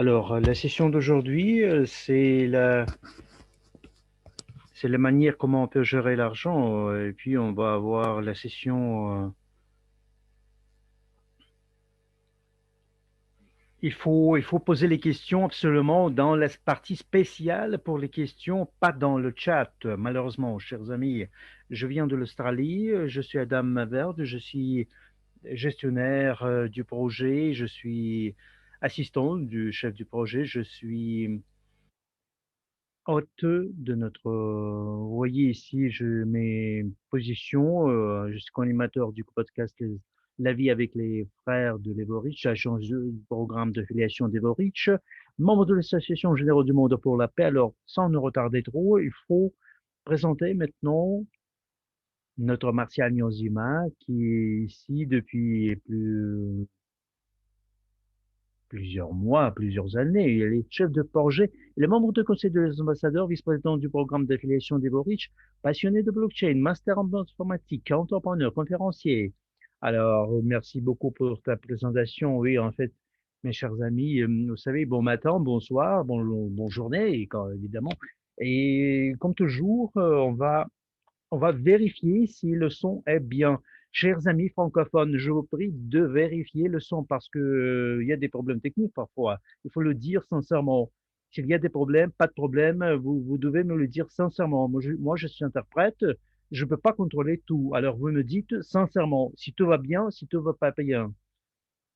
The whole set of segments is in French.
Alors, la session d'aujourd'hui, c'est la manière comment on peut gérer l'argent. Et puis, on va avoir la session. Il faut poser les questions absolument dans la partie spéciale pour les questions, pas dans le chat. Malheureusement, chers amis, je viens de l'Australie. Je suis Adam Verde. Je suis gestionnaire du projet. Je suis assistant du chef du projet. Je suis hôte de notre. Vous voyez ici, je mes positions. Je suis co-animateur du podcast La vie avec les frères de Leverich, agent du programme de filiation d'Everich, membre de l'Association Générale du Monde pour la paix. Alors, sans nous retarder trop, il faut présenter maintenant notre Martial Nyonzima, qui est ici depuis plusieurs mois, plusieurs années. Il est chef de projet, il est membre du conseil des ambassadeurs, vice-président du programme d'affiliation d'Evorich, passionné de blockchain, master en informatique, entrepreneur, conférencier. Alors, merci beaucoup pour ta présentation. Oui, en fait, mes chers amis, vous savez, bon matin, bonsoir, bonne journée, évidemment. Et comme toujours, on va vérifier si le son est bien. Chers amis francophones, je vous prie de vérifier le son parce que, il y a des problèmes techniques parfois. Il faut le dire sincèrement. S'il y a des problèmes, pas de problème, vous devez me le dire sincèrement. Moi, je suis interprète, je ne peux pas contrôler tout. Alors, vous me dites sincèrement si tout va bien, si tout va pas bien.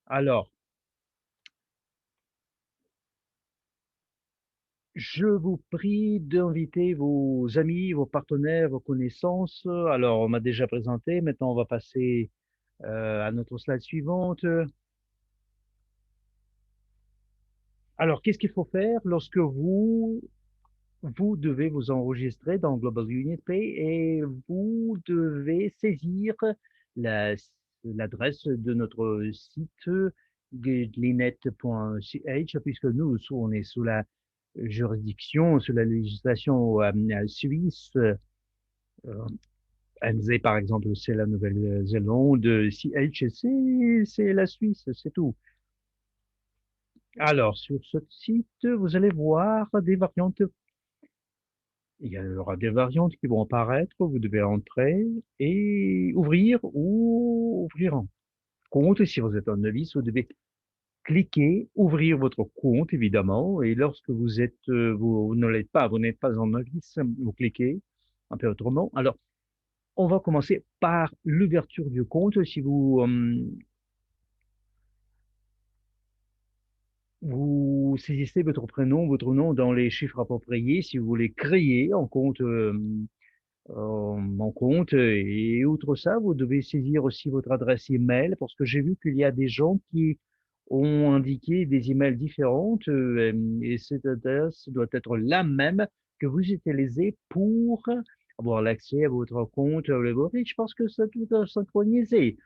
Alors, je vous prie d'inviter vos amis, vos partenaires, vos connaissances. Alors, on m'a déjà présenté, maintenant on va passer à notre slide suivante. Alors, qu'est-ce qu'il faut faire lorsque vous devez vous enregistrer dans Global Unit Pay et vous devez saisir la- l'adresse de notre site glinet.ch puisque nous, on est sous la juridiction, sous la législation suisse. NZ, par exemple, c'est la Nouvelle-Zélande. CH, c'est la Suisse, c'est tout. Alors, sur ce site, vous allez voir des variantes. Il y aura des variantes qui vont apparaître. Vous devez entrer et ouvrir ou ouvrir un compte. Si vous êtes un novice, vous devez cliquer, ouvrir votre compte, évidemment. Et lorsque vous ne l'êtes pas, vous n'êtes pas un novice, vous cliquez un peu autrement. Alors, on va commencer par l'ouverture du compte. Si vous saisissez votre prénom, votre nom dans les chiffres appropriés, si vous voulez créer un compte, mon compte. Et outre ça, vous devez saisir aussi votre adresse email parce que j'ai vu qu'il y a des gens qui ont indiqué des emails différentes et cette adresse doit être la même que vous utilisez pour avoir l'accès à votre compte Leverage parce que ça tout est synchronisé.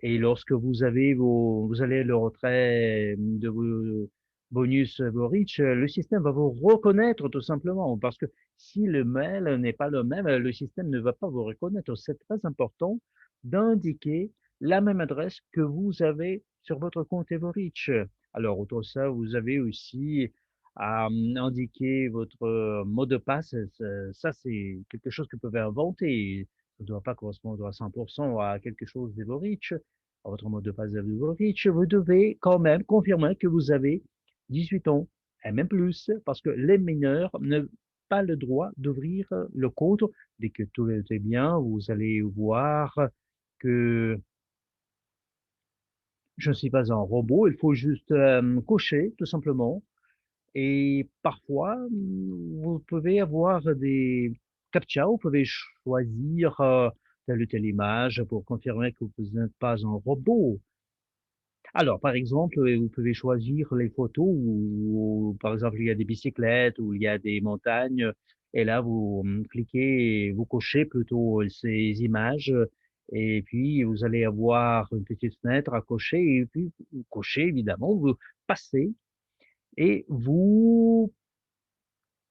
Et lorsque vous allez le retrait de vos bonus, vos reach, le système va vous reconnaître tout simplement. Parce que si le mail n'est pas le même, le système ne va pas vous reconnaître. C'est très important d'indiquer la même adresse que vous avez sur votre compte Everreach. Alors, autre ça, vous avez aussi à indiquer votre mot de passe. Ça, c'est quelque chose que vous pouvez inventer. Ça ne doit pas correspondre à 100% à quelque chose d'Everreach à votre mot de passe Avdivorovic, vous devez quand même confirmer que vous avez 18 ans et même plus, parce que les mineurs n'ont pas le droit d'ouvrir le compte. Dès que tout est bien, vous allez voir que je ne suis pas un robot, il faut juste cocher tout simplement. Et parfois, vous pouvez avoir des captcha, vous pouvez choisir telle ou telle image pour confirmer que vous n'êtes pas un robot. Alors, par exemple, vous pouvez choisir les photos où, par exemple, il y a des bicyclettes, où il y a des montagnes, et là, vous cliquez, vous cochez plutôt ces images, et puis vous allez avoir une petite fenêtre à cocher, et puis vous cochez, évidemment, vous passez, et vous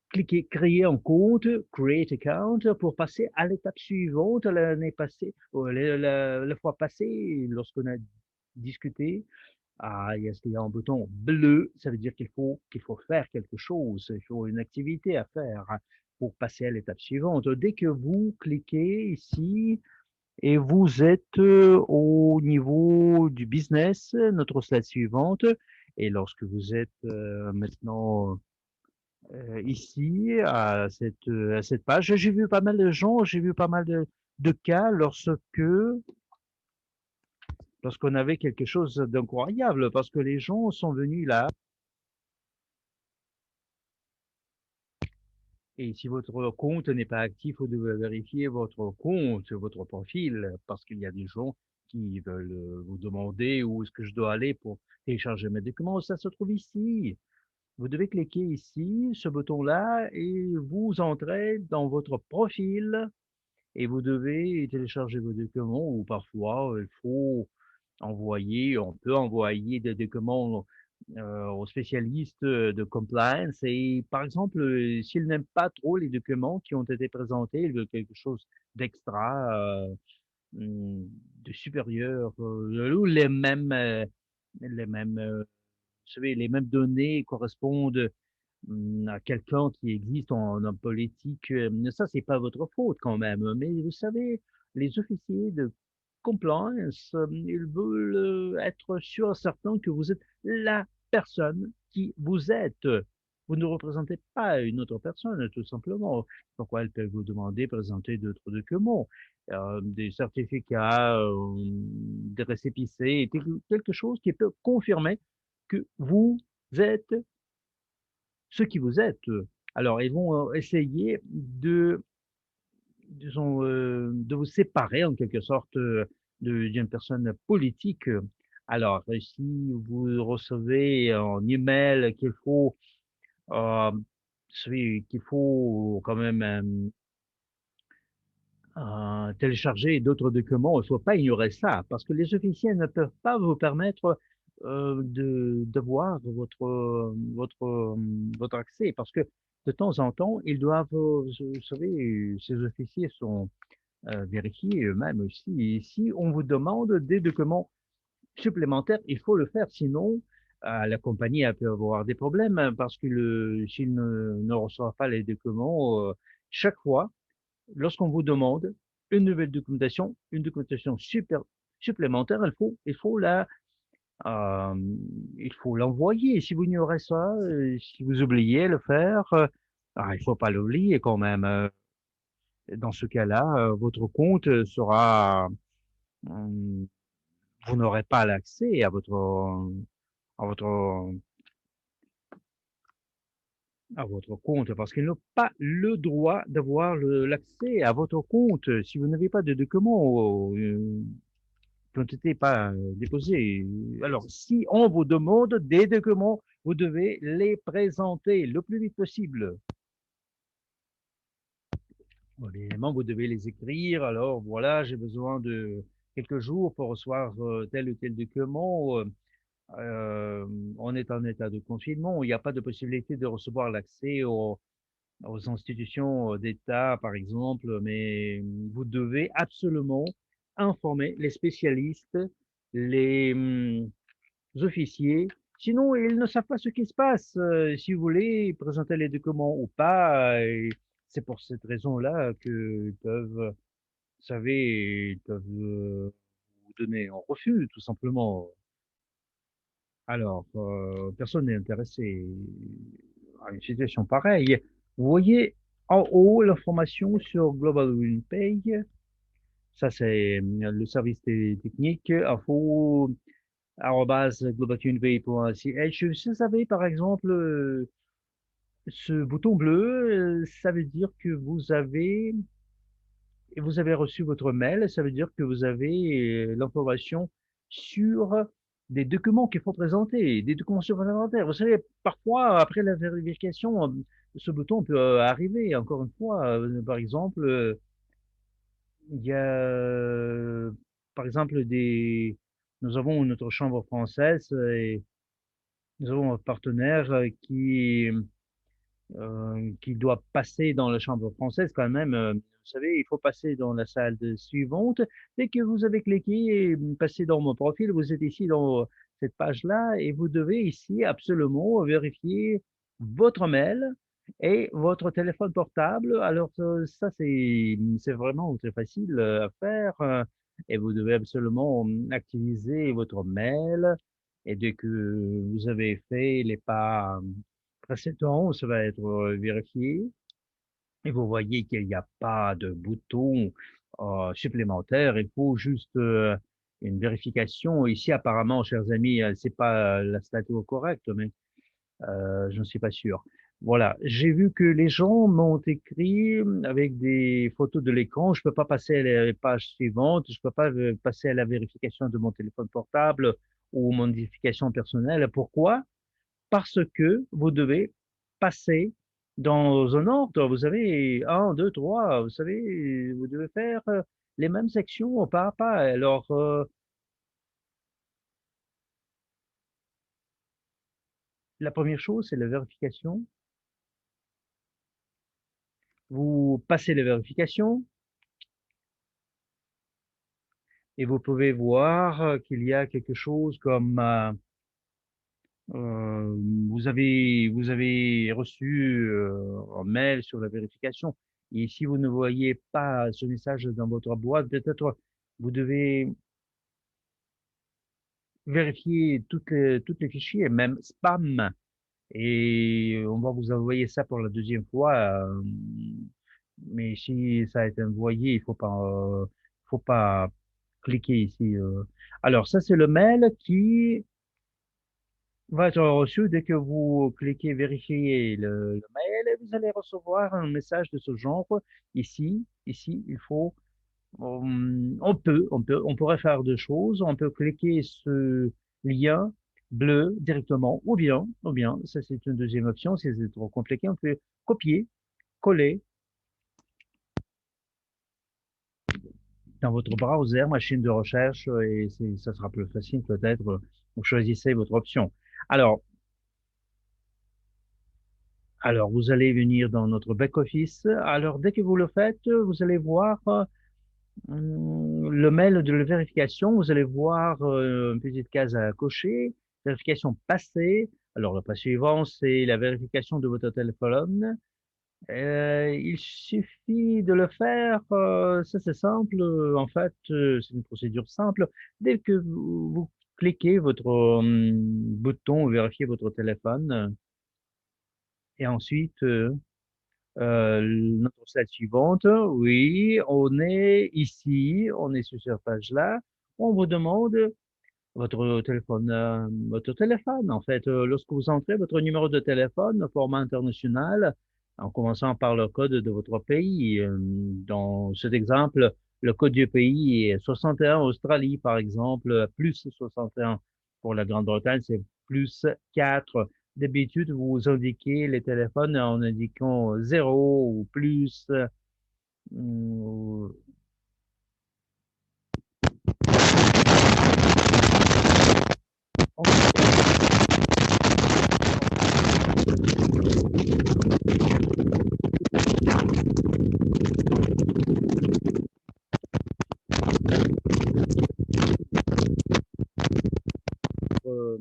cliquez créer un compte, create account, pour passer à l'étape suivante l'année passée, la fois passée, lorsqu'on a discuté Est-ce qu'il y a un bouton bleu? Ça veut dire qu'il faut faire quelque chose, il faut une activité à faire pour passer à l'étape suivante. Dès que vous cliquez ici et vous êtes au niveau du business, notre slide suivante, et lorsque vous êtes maintenant ici à cette page, j'ai vu pas mal de gens, j'ai vu pas mal de cas lorsqu'on avait quelque chose d'incroyable, parce que les gens sont venus là. Et si votre compte n'est pas actif, vous devez vérifier votre compte, votre profil, parce qu'il y a des gens qui veulent vous demander où est-ce que je dois aller pour télécharger mes documents. Ça se trouve ici. Vous devez cliquer ici, ce bouton-là, et vous entrez dans votre profil et vous devez télécharger vos documents ou parfois il faut on peut envoyer des documents aux spécialistes de compliance et par exemple, s'ils n'aiment pas trop les documents qui ont été présentés, ils veulent quelque chose d'extra, de supérieur, ou les mêmes, vous savez, les mêmes données correspondent à quelqu'un qui existe en homme politique, ça, c'est pas votre faute quand même. Mais vous savez, les officiers de compliance, ils veulent être sûrs et certains que vous êtes la personne qui vous êtes. Vous ne représentez pas une autre personne, tout simplement. Pourquoi ils peuvent vous demander de présenter d'autres documents, des certificats, des récépissés, quelque chose qui peut confirmer que vous êtes ce qui vous êtes. Alors, ils vont essayer disons, de vous séparer en quelque sorte d'une personne politique. Alors, si vous recevez un email vous savez, qu'il faut quand même télécharger d'autres documents, il ne faut pas ignorer ça, parce que les officiers ne peuvent pas vous permettre de voir votre accès, parce que de temps en temps, ils doivent, vous savez, ces officiers sont vérifiés eux-mêmes aussi. Et si on vous demande des documents supplémentaires, il faut le faire, sinon la compagnie elle peut avoir des problèmes, hein, parce que s'il ne reçoit pas les documents, chaque fois, lorsqu'on vous demande une nouvelle documentation, une documentation supplémentaire, euh, il faut l'envoyer. Si vous ignorez ça, si vous oubliez le faire, il faut pas l'oublier quand même. Dans ce cas-là, votre compte sera, vous n'aurez pas l'accès à votre, à votre compte parce qu'ils n'ont pas le droit d'avoir l'accès à votre compte si vous n'avez pas de documents qui ont été pas déposés. Alors, si on vous demande des documents, vous devez les présenter le plus vite possible. Bon, évidemment, vous devez les écrire. Alors, voilà, j'ai besoin de quelques jours pour recevoir tel ou tel document. On est en état de confinement. Il n'y a pas de possibilité de recevoir l'accès aux institutions d'État, par exemple, mais vous devez absolument informer les spécialistes, les officiers. Sinon, ils ne savent pas ce qui se passe. Si vous voulez présenter les documents ou pas, c'est pour cette raison-là qu'ils peuvent, vous savez, ils peuvent vous donner un refus, tout simplement. Alors, personne n'est intéressé à une situation pareille. Vous voyez en haut l'information sur Global Wind Pay. Ça, c'est le service technique. Info @globaltunepay.ch. Vous savez, par exemple, ce bouton bleu, ça veut dire que vous avez reçu votre mail, ça veut dire que vous avez l'information sur des documents qu'il faut présenter, des documents supplémentaires. Vous savez, parfois, après la vérification, ce bouton peut arriver. Encore une fois, par exemple, il y a, par exemple, nous avons notre chambre française et nous avons un partenaire qui doit passer dans la chambre française quand même. Vous savez, il faut passer dans la salle suivante. Dès que vous avez cliqué et passé dans mon profil, vous êtes ici cette page-là et vous devez ici absolument vérifier votre mail et votre téléphone portable. Alors ça, c'est vraiment très facile à faire et vous devez absolument activiser votre mail et dès que vous avez fait les pas précédents, ça va être vérifié et vous voyez qu'il n'y a pas de bouton supplémentaire. Il faut juste une vérification. Ici, apparemment, chers amis, c'est pas la statue correcte, mais je ne suis pas sûr. Voilà, j'ai vu que les gens m'ont écrit avec des photos de l'écran. Je peux pas passer à la page suivante. Je peux pas passer à la vérification de mon téléphone portable ou modification personnelle. Pourquoi? Parce que vous devez passer dans un ordre. Vous avez un, deux, trois. Vous savez, vous devez faire les mêmes sections pas à pas. Alors, la première chose, c'est la vérification. Vous passez la vérification et vous pouvez voir qu'il y a quelque chose comme euh, vous avez reçu un mail sur la vérification. Et si vous ne voyez pas ce message dans votre boîte, peut-être vous devez vérifier toutes les fichiers, même spam. Et on va vous envoyer ça pour la deuxième fois. Mais si ça a été envoyé, il faut pas cliquer ici. Alors, ça, c'est le mail qui va être reçu dès que vous cliquez vérifier le mail et vous allez recevoir un message de ce genre. Ici, il faut on pourrait faire deux choses. On peut cliquer ce lien bleu directement, ou bien, ça c'est une deuxième option, si c'est trop compliqué, on peut copier, coller dans votre browser, machine de recherche, et ça sera plus facile peut-être. Vous choisissez votre option. Alors, alors, vous allez venir dans notre back-office. Alors, dès que vous le faites, vous allez voir le mail de la vérification, vous allez voir une petite case à cocher, vérification passée. Alors, le pas suivant, c'est la vérification de votre téléphone. Il suffit de le faire, ça c'est simple, en fait, c'est une procédure simple. Dès que vous cliquez votre bouton, vérifier votre téléphone, et ensuite, notre slide suivante, oui, on est ici, on est sur cette page-là. On vous demande votre téléphone, en fait. Lorsque vous entrez votre numéro de téléphone, format international, en commençant par le code de votre pays. Dans cet exemple, le code du pays est 61 Australie, par exemple, plus 61 pour la Grande-Bretagne, c'est plus 4. D'habitude, vous indiquez les téléphones en indiquant 0 ou plus. euh, entre, euh,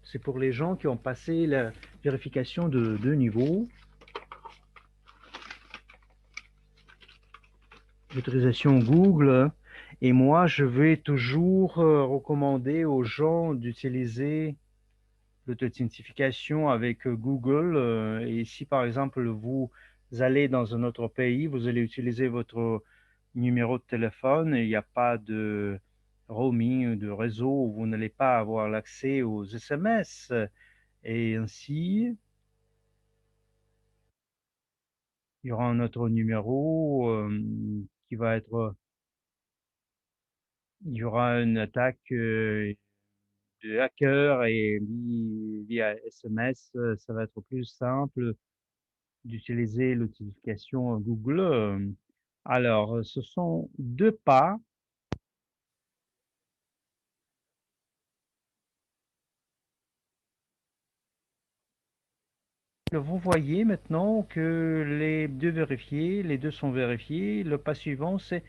c'est pour les gens qui ont passé la vérification de deux niveaux. L'autorisation Google. Et moi, je vais toujours recommander aux gens d'utiliser l'authentification avec Google. Et si, par exemple, vous allez dans un autre pays, vous allez utiliser votre numéro de téléphone et il n'y a pas de roaming, de réseau, vous n'allez pas avoir l'accès aux SMS. Et ainsi, il y aura un autre numéro qui va être, il y aura une attaque de hacker et via SMS, ça va être plus simple d'utiliser l'authentification Google. Alors, ce sont deux pas. Vous voyez maintenant que les deux sont vérifiés. Le pas suivant, c'est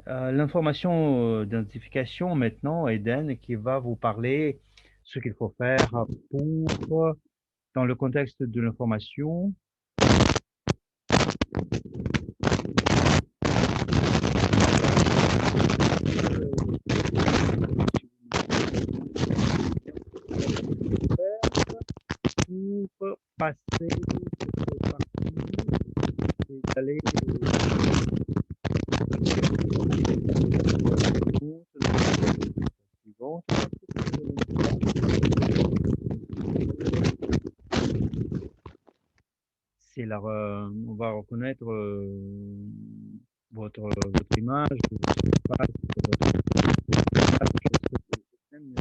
l'information d'identification maintenant, Eden, qui va vous parler ce qu'il faut faire pour, dans le contexte de l'information. Pour passer cette partie et d'aller suivante. C'est là, on va reconnaître votre image, votre face, votre système,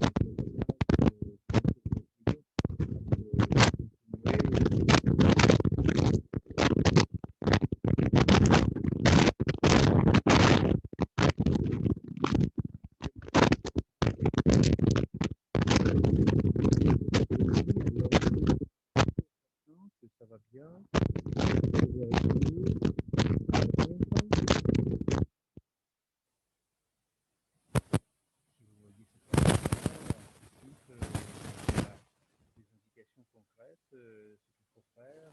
que ça va bien. Vérifier. Si vous voyez cette des indications concrètes, ce qu'il faut faire,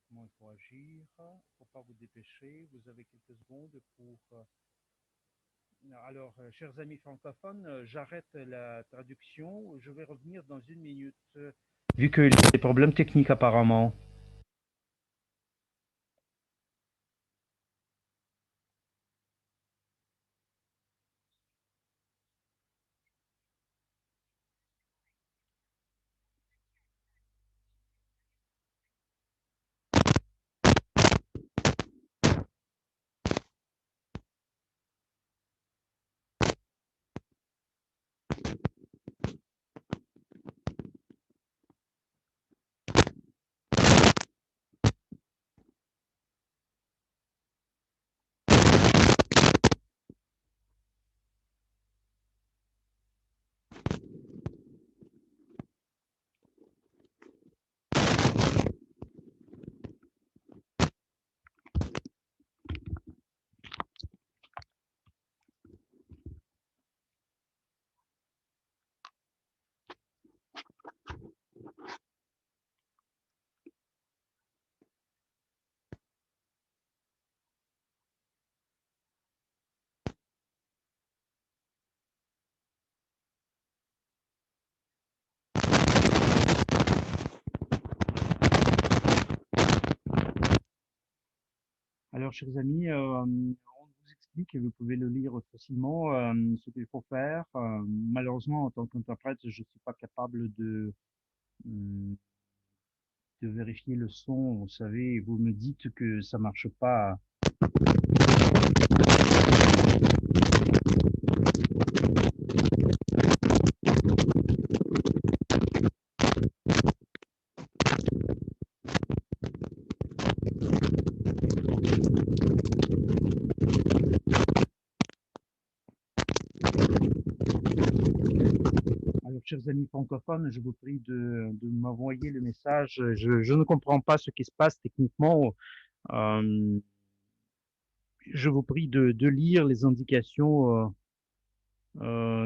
comment il faut agir. Il ne faut pas vous dépêcher. Vous avez quelques secondes pour. Alors, chers amis francophones, j'arrête la traduction. Je vais revenir dans une minute, vu qu'il y a des problèmes techniques apparemment. Alors, chers amis, on vous explique et vous pouvez le lire facilement ce qu'il faut faire. Malheureusement, en tant qu'interprète, je ne suis pas capable euh, de vérifier le son. Vous savez, vous me dites que ça marche pas. Alors, chers amis francophones, je vous prie de m'envoyer le message. Je ne comprends pas ce qui se passe techniquement. Euh, je vous prie de lire les indications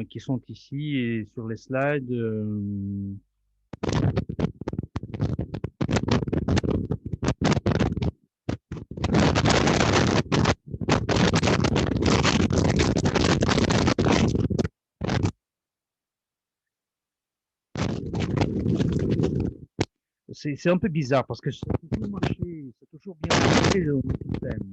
qui sont ici et sur les slides. C'est un peu bizarre parce que ça a toujours marché, ça a toujours bien marché le système.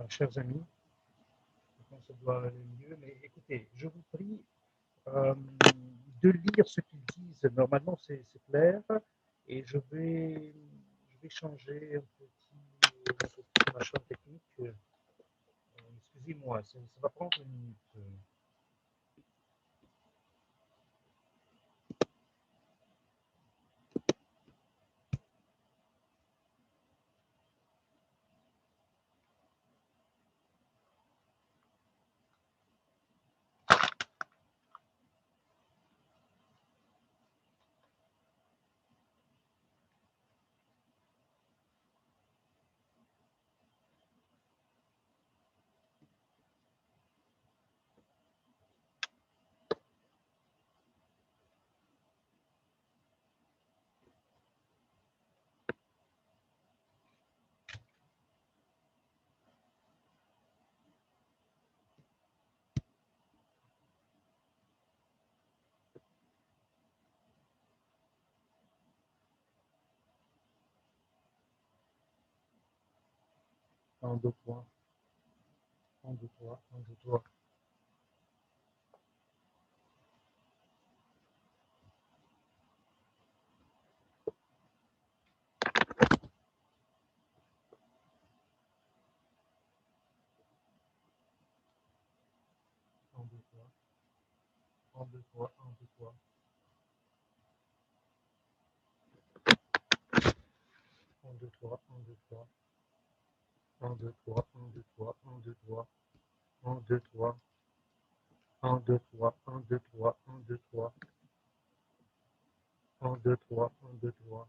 chers amis, je pense que ça doit aller mieux, mais écoutez, je vous prie euh, de lire ce qu'ils disent. Normalement, c'est clair, et je vais changer un petit machin technique. Excusez-moi, ça va prendre une minute. Un, deux, trois, un, deux, trois, un, deux, trois. Un, deux, trois, un, deux, trois, un, deux, trois. Un, deux, trois, un, deux, trois. Un, deux, trois, un, deux, trois, un, deux, trois. Un, deux, trois. Un, deux, trois, un, deux, trois, un, deux, trois. Un, deux, trois, un, deux, trois.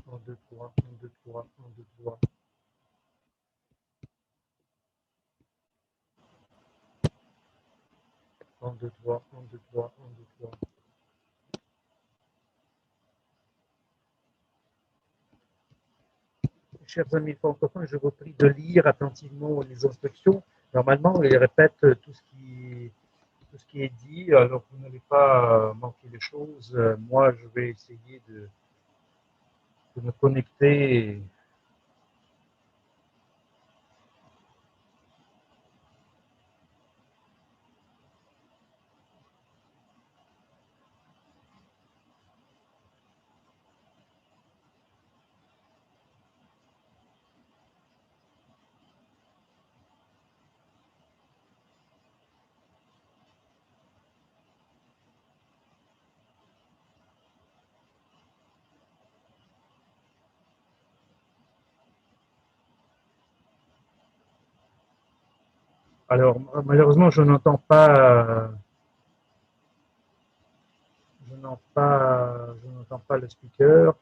Un, deux, trois, un, deux, trois, un, deux, trois. Un, deux, trois, un, deux, trois, un, deux, trois. Chers amis francophones, je vous prie de lire attentivement les instructions. Normalement, ils répètent tout ce qui est dit, alors vous n'allez pas manquer les choses. Moi, je vais essayer de me connecter. Alors, malheureusement, je n'entends pas le speaker.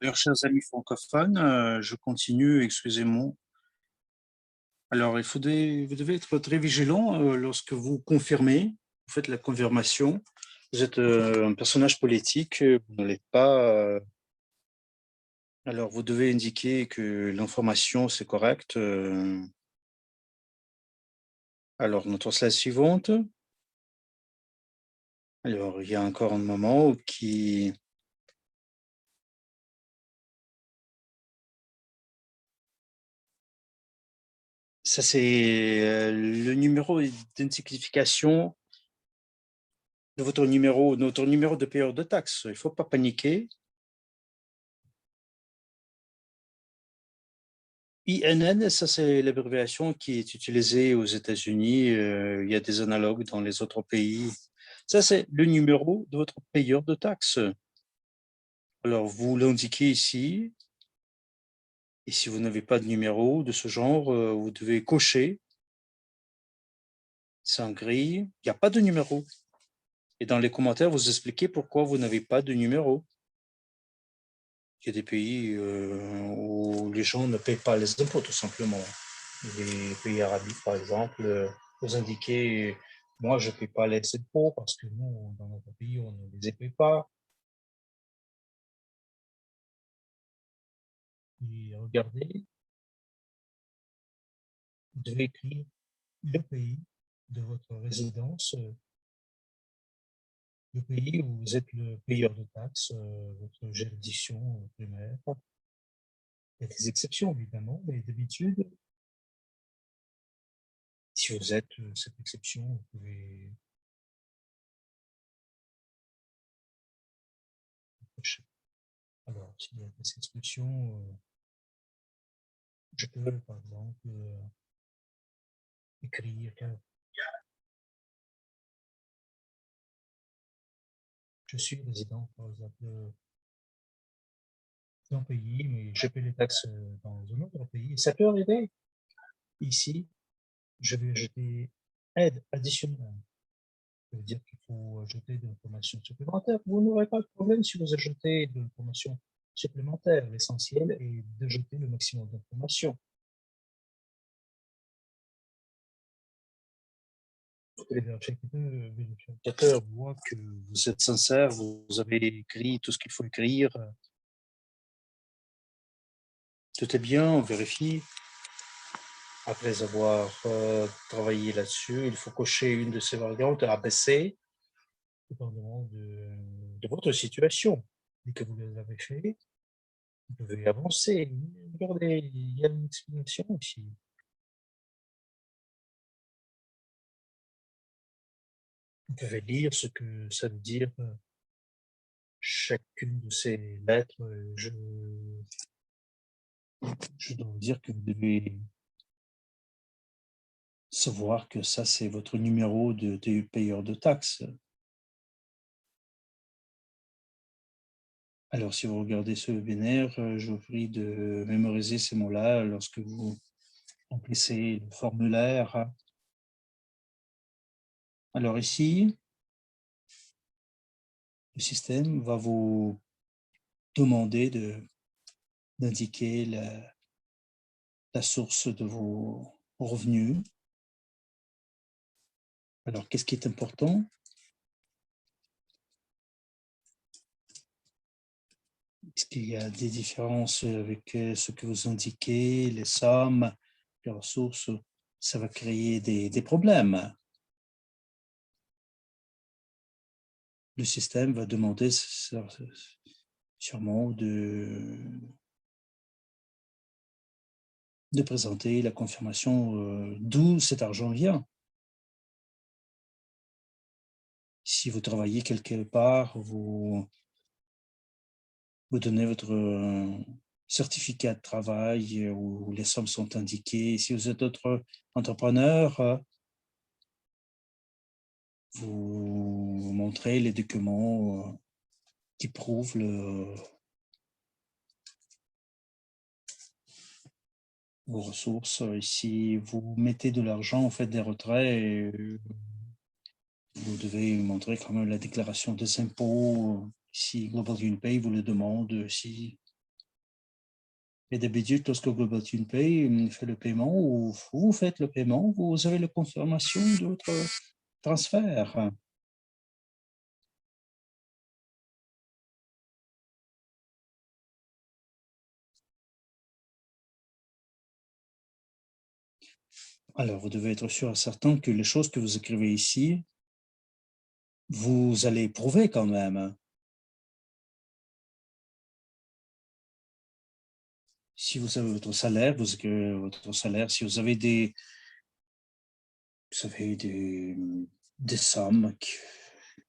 Alors, chers amis francophones, je continue, excusez-moi. Alors, vous devez être très vigilant lorsque vous confirmez, vous faites la confirmation. Vous êtes un personnage politique, vous ne l'êtes pas. Alors, vous devez indiquer que l'information, c'est correct. Alors, notre slide suivante. Alors, il y a encore un moment qui... Ça, c'est le numéro d'identification de votre numéro, notre numéro de payeur de taxes. Il ne faut pas paniquer. INN, ça c'est l'abréviation qui est utilisée aux États-Unis. Il y a des analogues dans les autres pays. Ça, c'est le numéro de votre payeur de taxes. Alors, vous l'indiquez ici. Et si vous n'avez pas de numéro de ce genre, vous devez cocher. C'est en gris. Il n'y a pas de numéro. Et dans les commentaires, vous expliquez pourquoi vous n'avez pas de numéro. Il y a des pays où les gens ne payent pas les impôts, tout simplement. Les pays arabiques, par exemple, vous indiquez, moi, je ne paye pas les impôts parce que nous, dans notre pays, on ne les paye pas. Et regardez, vous devez écrire le pays de votre résidence, le pays où vous êtes le payeur de taxes, votre juridiction primaire. Il y a des exceptions, évidemment, mais d'habitude, si vous êtes cette exception, vous pouvez cocher. Alors, s'il y a des exceptions, je peux, par exemple, écrire je suis résident, par exemple, dans un pays, mais je paie les taxes dans un autre pays. Ça peut arriver. Ici, je vais ajouter aide additionnelle. Ça veut dire qu'il faut ajouter de l'information supplémentaire. Vous n'aurez pas de problème si vous ajoutez de l'information supplémentaire. L'essentiel est d'ajouter le maximum d'informations. Les vérificateurs voient que vous êtes sincère, vous avez écrit tout ce qu'il faut écrire. Tout est bien, on vérifie. Après avoir travaillé là-dessus, il faut cocher une de ces variantes ABC, dépendamment de votre situation. Dès que vous l'avez fait, vous pouvez avancer. Regardez, il y a une explanation ici. Vous pouvez lire ce que ça veut dire chacune de ces lettres. Je dois vous dire que vous devez savoir que ça, c'est votre numéro de payeur de taxes. Alors, si vous regardez ce webinaire, je vous prie de mémoriser ces mots-là lorsque vous remplissez le formulaire. Alors ici, le système va vous demander d'indiquer la source de vos revenus. Alors, qu'est-ce qui est important? Est-ce qu'il y a des différences avec ce que vous indiquez, les sommes, les ressources? Ça va créer des problèmes. Le système va demander sûrement de présenter la confirmation d'où cet argent vient. Si vous travaillez quelque part, vous donnez votre certificat de travail où les sommes sont indiquées. Si vous êtes autre entrepreneur, vous montrez les documents qui prouvent vos ressources. Ici, vous mettez de l'argent, en fait des retraits, et vous devez montrer quand même la déclaration des impôts. Si Global UniPay vous le demande, si Et d'habitude, lorsque Global Tune Pay fait le paiement ou vous faites le paiement, vous avez la confirmation de votre transfert. Alors, vous devez être sûr et certain que les choses que vous écrivez ici, vous allez prouver quand même. Si vous avez votre salaire, vous écrivez votre salaire. Si vous avez des sommes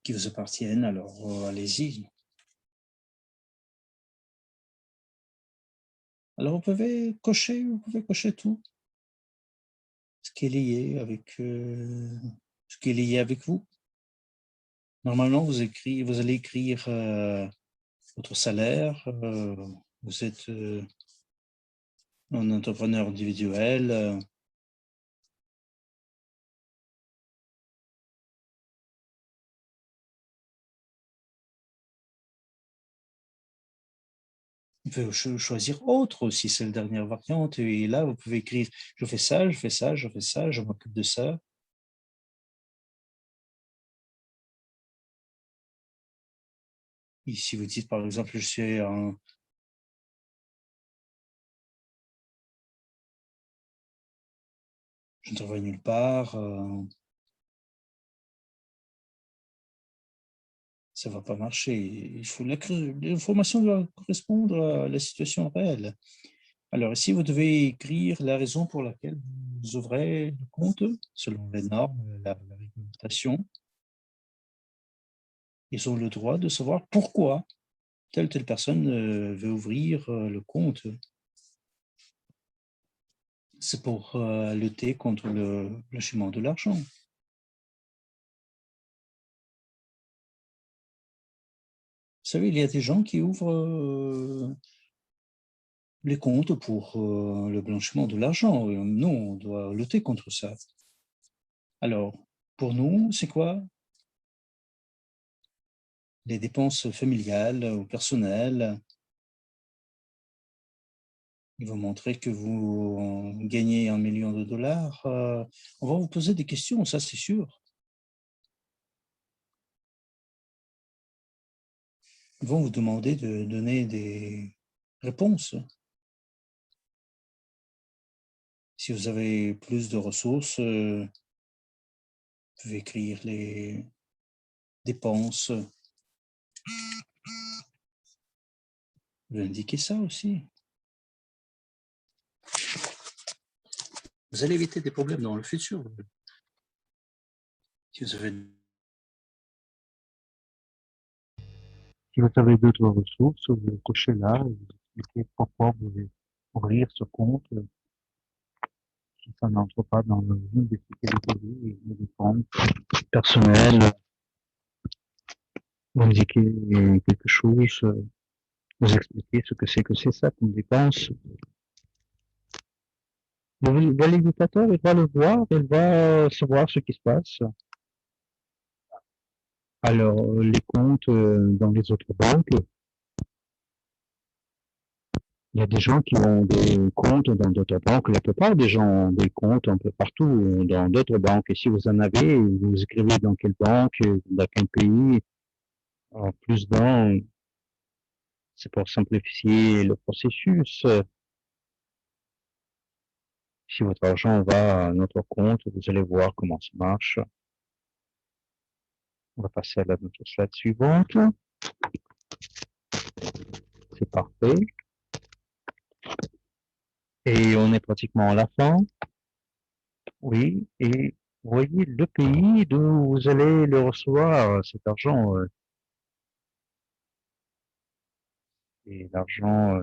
qui vous appartiennent, alors allez-y. Alors, vous pouvez cocher tout ce qui est lié avec vous. Normalement, vous allez écrire votre salaire. Vous êtes un entrepreneur individuel. Vous pouvez choisir autre aussi, c'est la dernière variante. Et là, vous pouvez écrire, je fais ça, je fais ça, je fais ça, je m'occupe de ça. Ici, vous dites, par exemple, je ne travaille nulle part. Ça va pas marcher. L'information doit correspondre à la situation réelle. Alors ici, vous devez écrire la raison pour laquelle vous ouvrez le compte selon les normes, la réglementation. Ils ont le droit de savoir pourquoi telle personne veut ouvrir le compte. C'est pour lutter contre le blanchiment de l'argent. Vous savez, il y a des gens qui ouvrent les comptes pour le blanchiment de l'argent. Nous, on doit lutter contre ça. Alors, pour nous, c'est quoi? Les dépenses familiales ou personnelles. Ils vont montrer que vous gagnez $1 million. On va vous poser des questions, ça c'est sûr. Ils vont vous demander de donner des réponses. Si vous avez plus de ressources, vous pouvez écrire les dépenses. Vous indiquez ça aussi. Vous allez éviter des problèmes dans le futur. Si vous avez d'autres ressources, vous cochez là et vous expliquez pourquoi vous voulez ouvrir ce compte. Si ça n'entre pas dans une des catégories et des dépenses personnelles, vous indiquez quelque chose, vous expliquez ce que c'est ça comme dépense. Le validateur, il va le voir, il va savoir ce qui se passe. Alors, les comptes dans les autres banques, il y a des gens qui ont des comptes dans d'autres banques. La plupart des gens ont des comptes un peu partout dans d'autres banques. Et si vous en avez, vous écrivez dans quelle banque, dans quel pays. En plus d'un, c'est pour simplifier le processus. Si votre argent va à notre compte, vous allez voir comment ça marche. On va passer à notre slide suivante. C'est parfait. Et on est pratiquement à la fin. Oui, et vous voyez le pays d'où vous allez le recevoir, cet argent. Et l'argent,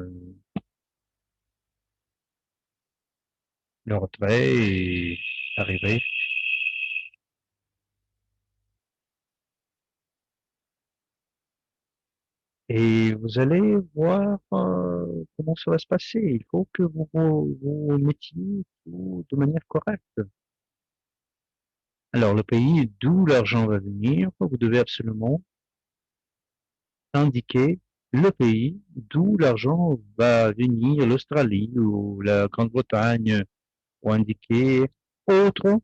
le retrait est arrivé. Et vous allez voir comment ça va se passer. Il faut que vous mettiez tout de manière correcte. Alors, le pays d'où l'argent va venir, vous devez absolument indiquer le pays d'où l'argent va venir, l'Australie ou la Grande-Bretagne, ou indiquer autre,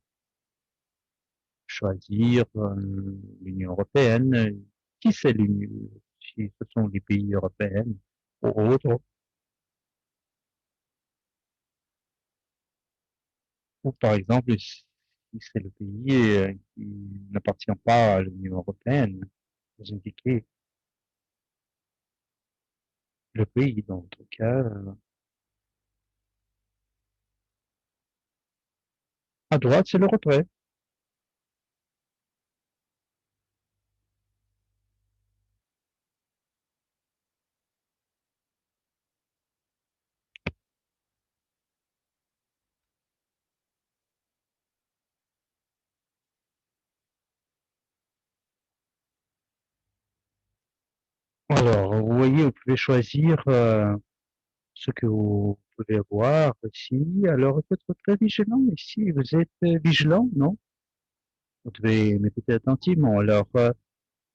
choisir l'Union européenne. Si c'est l'Union, si ce sont les pays européens ou autres, ou par exemple, si c'est le pays qui n'appartient pas à l'Union européenne, vous indiquez le pays dans votre cas. À droite, c'est le retrait. Alors, vous voyez, vous pouvez choisir ce que vous pouvez voir ici. Alors, il faut être très vigilant ici. Vous êtes vigilant, non? Vous devez m'écouter attentivement. Alors,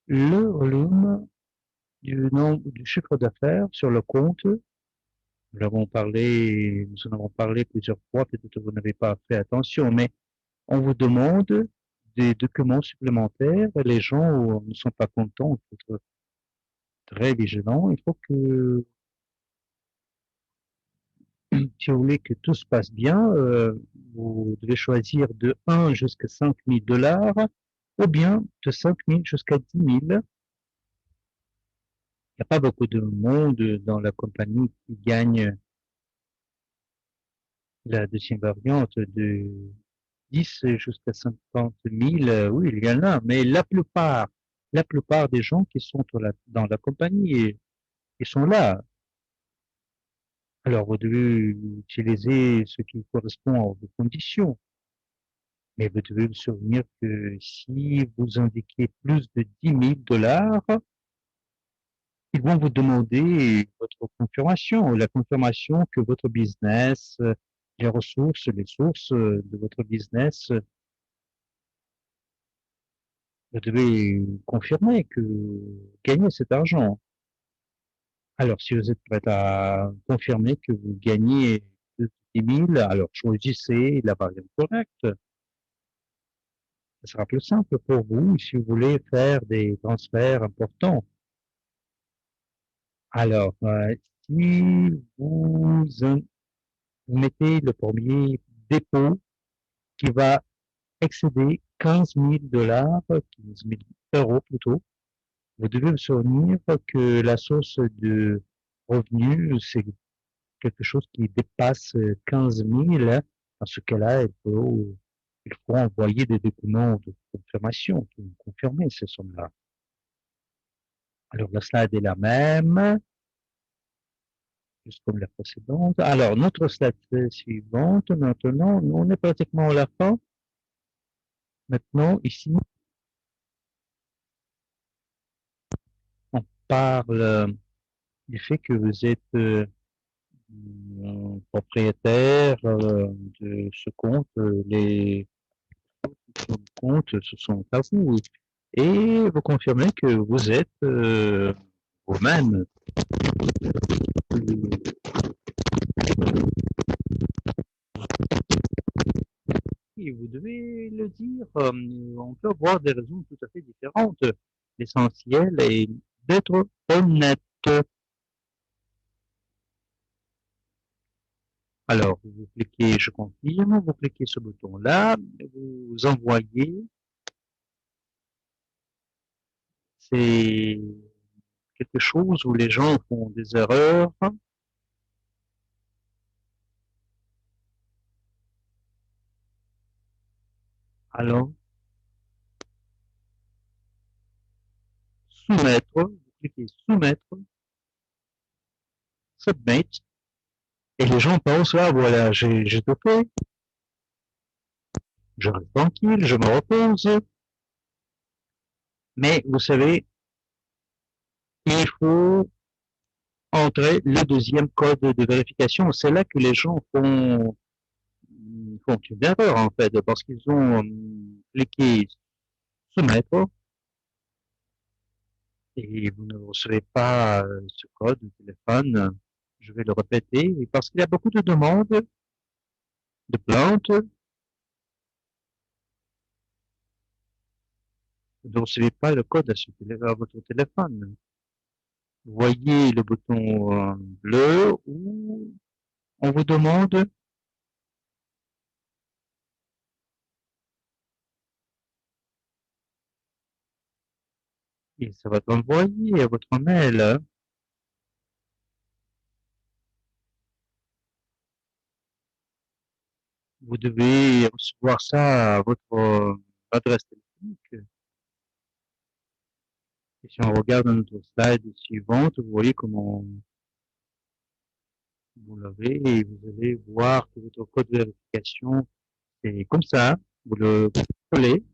le volume du nombre du chiffre d'affaires sur le compte, nous en avons parlé plusieurs fois, peut-être que vous n'avez pas fait attention, mais on vous demande des documents supplémentaires. Les gens ne sont pas contents, il faut être très vigilant. Il faut que, si vous voulez que tout se passe bien, vous devez choisir de 1 jusqu'à 5 000 dollars ou bien de 5 000 jusqu'à 10 000. Il n'y a pas beaucoup de monde dans la compagnie qui gagne la deuxième variante de 10 jusqu'à 50 000. Oui, il y en a, mais la plupart des gens qui sont dans la compagnie, ils sont là. Alors, vous devez utiliser ce qui correspond à vos conditions. Mais vous devez vous souvenir que si vous indiquez plus de 10 000 dollars, ils vont vous demander votre confirmation, la confirmation que votre business, les sources de votre business, vous devez confirmer que vous gagnez cet argent. Alors, si vous êtes prêt à confirmer que vous gagnez plus de 10 000, alors choisissez la variable correcte. Ce sera plus simple pour vous si vous voulez faire des transferts importants. Alors, si vous vous mettez le premier dépôt qui va excéder 15 000 dollars, 15 000 euros plutôt, vous devez vous souvenir que la source de revenus, c'est quelque chose qui dépasse 15 000. Dans ce cas-là, il faut envoyer des documents de confirmation qui vont confirmer ces sommes-là. Alors, la slide est la même, juste comme la précédente. Alors, notre slide suivante, maintenant, on est pratiquement à la fin. Maintenant, ici, on parle du fait que vous êtes propriétaire de ce compte. Les comptes, ce sont à vous. Et vous confirmez que vous êtes vous-même. Et vous devez le dire. On peut avoir des raisons tout à fait différentes. L'essentiel est d'être honnête. Alors, vous cliquez je confirme, vous cliquez ce bouton-là, vous envoyez. C'est quelque chose où les gens font des erreurs. Alors, soumettre, vous cliquez soumettre, submit, et les gens pensent, ah voilà, j'ai tout fait, je reste tranquille, je me repose. Mais vous savez, il faut entrer le deuxième code de vérification. C'est là que les gens font une erreur en fait, parce qu'ils ont cliqué soumettre, et vous ne recevez pas ce code de téléphone, je vais le répéter, et parce qu'il y a beaucoup de demandes de plaintes, vous ne recevez pas le code à votre téléphone. Vous voyez le bouton bleu où on vous demande et ça va être envoyé à votre mail. Vous devez recevoir ça à votre adresse téléphonique. Et si on regarde notre slide suivante, vous voyez comment vous l'avez et vous allez voir que votre code de vérification, c'est comme ça. Vous le collez.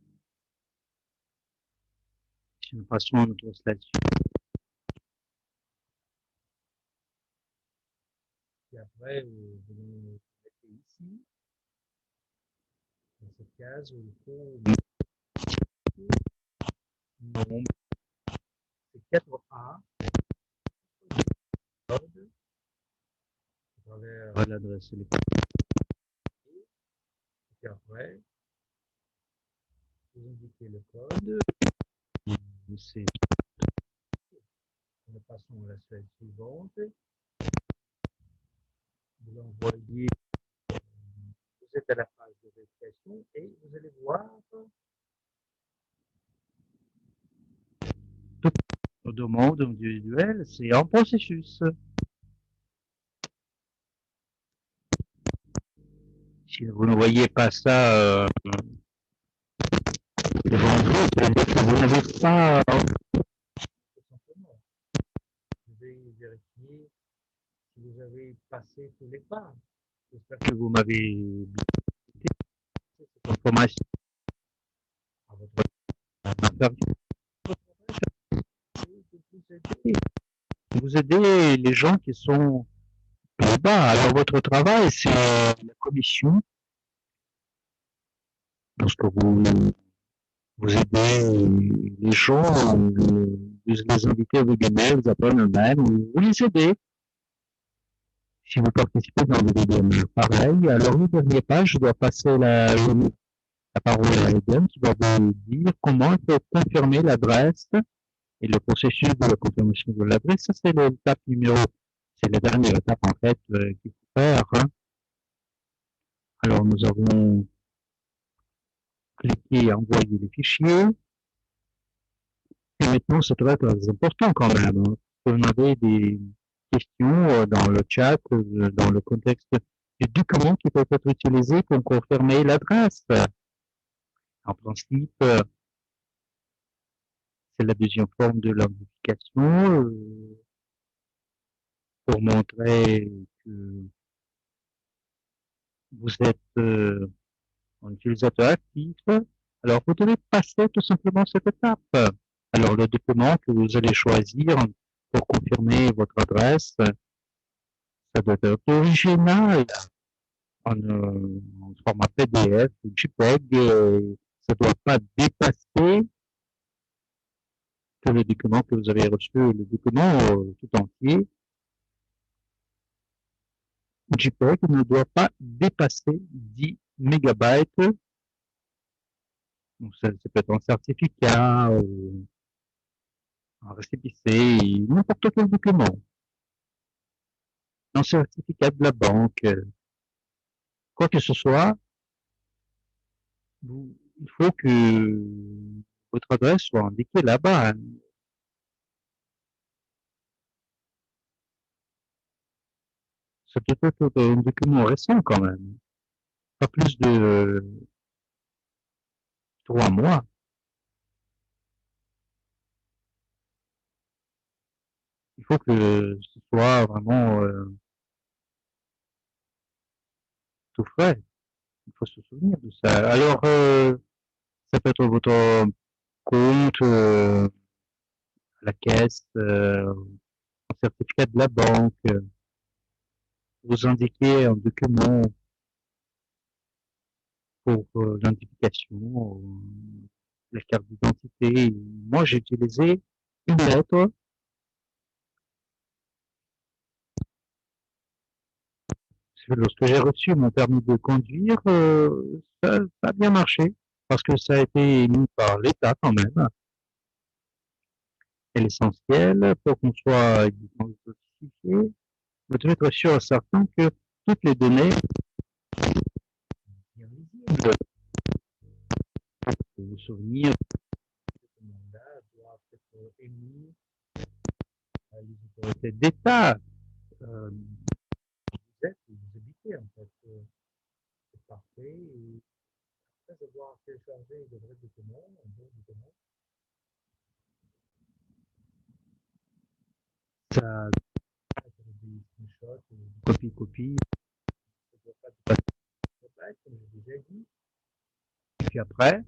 Si nous passons à notre slide suivante. Et après, vous le mettez ici, dans cette case où il faut nombre, c'est 4A, code, à travers l'adresse électronique. Et après, vous indiquez le code. C'est, nous passons à la slide suivante. Vous l'envoyez, vous êtes à la phase de vérification et vous allez voir toutes nos demandes individuelles, c'est en processus. Si vous ne voyez pas ça devant vous, c'est-à-dire que vous n'avez pas tout simplement. Vous devez vérifier si vous avez passé tous les pas. J'espère que vous m'avez dit cette information à votre interview. Vous aidez les gens qui sont là-bas. Alors votre travail, c'est la commission. Lorsque vous aidez les gens, vous les invitez à vous gagner, vous appelez un mail, vous les aidez. Si vous participez dans des vidéos pareil, alors le dernier page, je dois passer la parole à Eden qui va vous dire comment il faut confirmer l'adresse et le processus de la confirmation de l'adresse. Ça, c'est l'étape c'est la dernière étape en fait qu'il faut faire. Hein. Alors nous avons cliqué envoyer les fichiers. Et maintenant, c'est très, très important quand même. Hein. Si vous avez des questions dans le chat, dans le contexte du document qui peut être utilisé pour confirmer l'adresse. En principe, c'est la deuxième forme de l'identification pour montrer que vous êtes un utilisateur actif. Alors, vous devez passer tout simplement cette étape. Alors, le document que vous allez choisir pour confirmer votre adresse, ça doit être original en format PDF ou JPEG. Ça ne doit pas dépasser que le document que vous avez reçu, le document tout entier. JPEG ne doit pas dépasser 10 mégabytes. Donc, ça peut être un certificat, un récépissé, n'importe quel document. Un certificat de la banque, quoi que ce soit, il faut que votre adresse soit indiquée là-bas. Ça peut être un document récent quand même, pas plus de 3 mois. Il faut que ce soit vraiment tout frais. Il faut se souvenir de ça. Alors, ça peut être votre compte à la caisse, un certificat de la banque, vous indiquez un document pour l'identification, la carte d'identité. Moi, j'ai utilisé une lettre. Lorsque j'ai reçu mon permis de conduire, ça a bien marché parce que ça a été émis par l'État quand même. Et l'essentiel, pour qu'on soit identifié, vous devez être sûr et certain que toutes les données sont visibles. Pour vous souvenir, ce mandat doit être émis à les autorités d'État. Vous habitez en fait. C'est parfait. Et après avoir téléchargé de vrais documents, un bon document, ça des screenshots, des copie-copie, ça ne doit pas dépasser, comme j'ai déjà dit. Et puis après,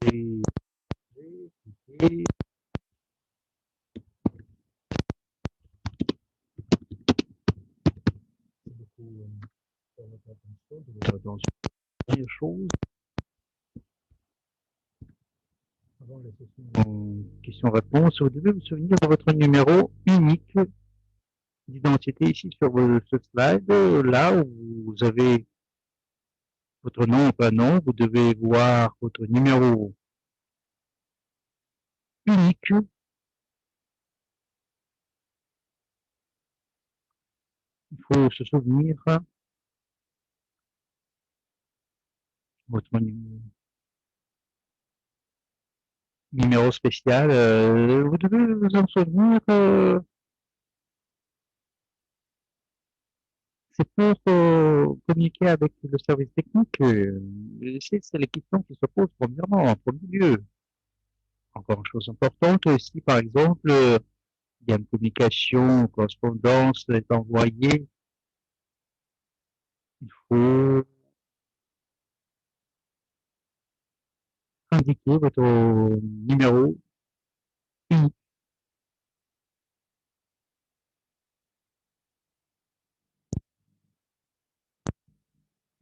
et cliquer beaucoup sur votre attention, de votre attention. Première chose, avant la session question-réponse, vous devez vous souvenir de votre numéro unique d'identité ici sur ce slide, là où vous avez votre nom, prénom, vous devez voir votre numéro unique. Il faut se souvenir votre numéro spécial. Vous devez vous en souvenir. C'est pour communiquer avec le service technique. C'est les questions qui se posent premièrement, en premier lieu. Encore une chose importante, si par exemple, il y a une communication, une correspondance est envoyée, il faut indiquer votre numéro unique.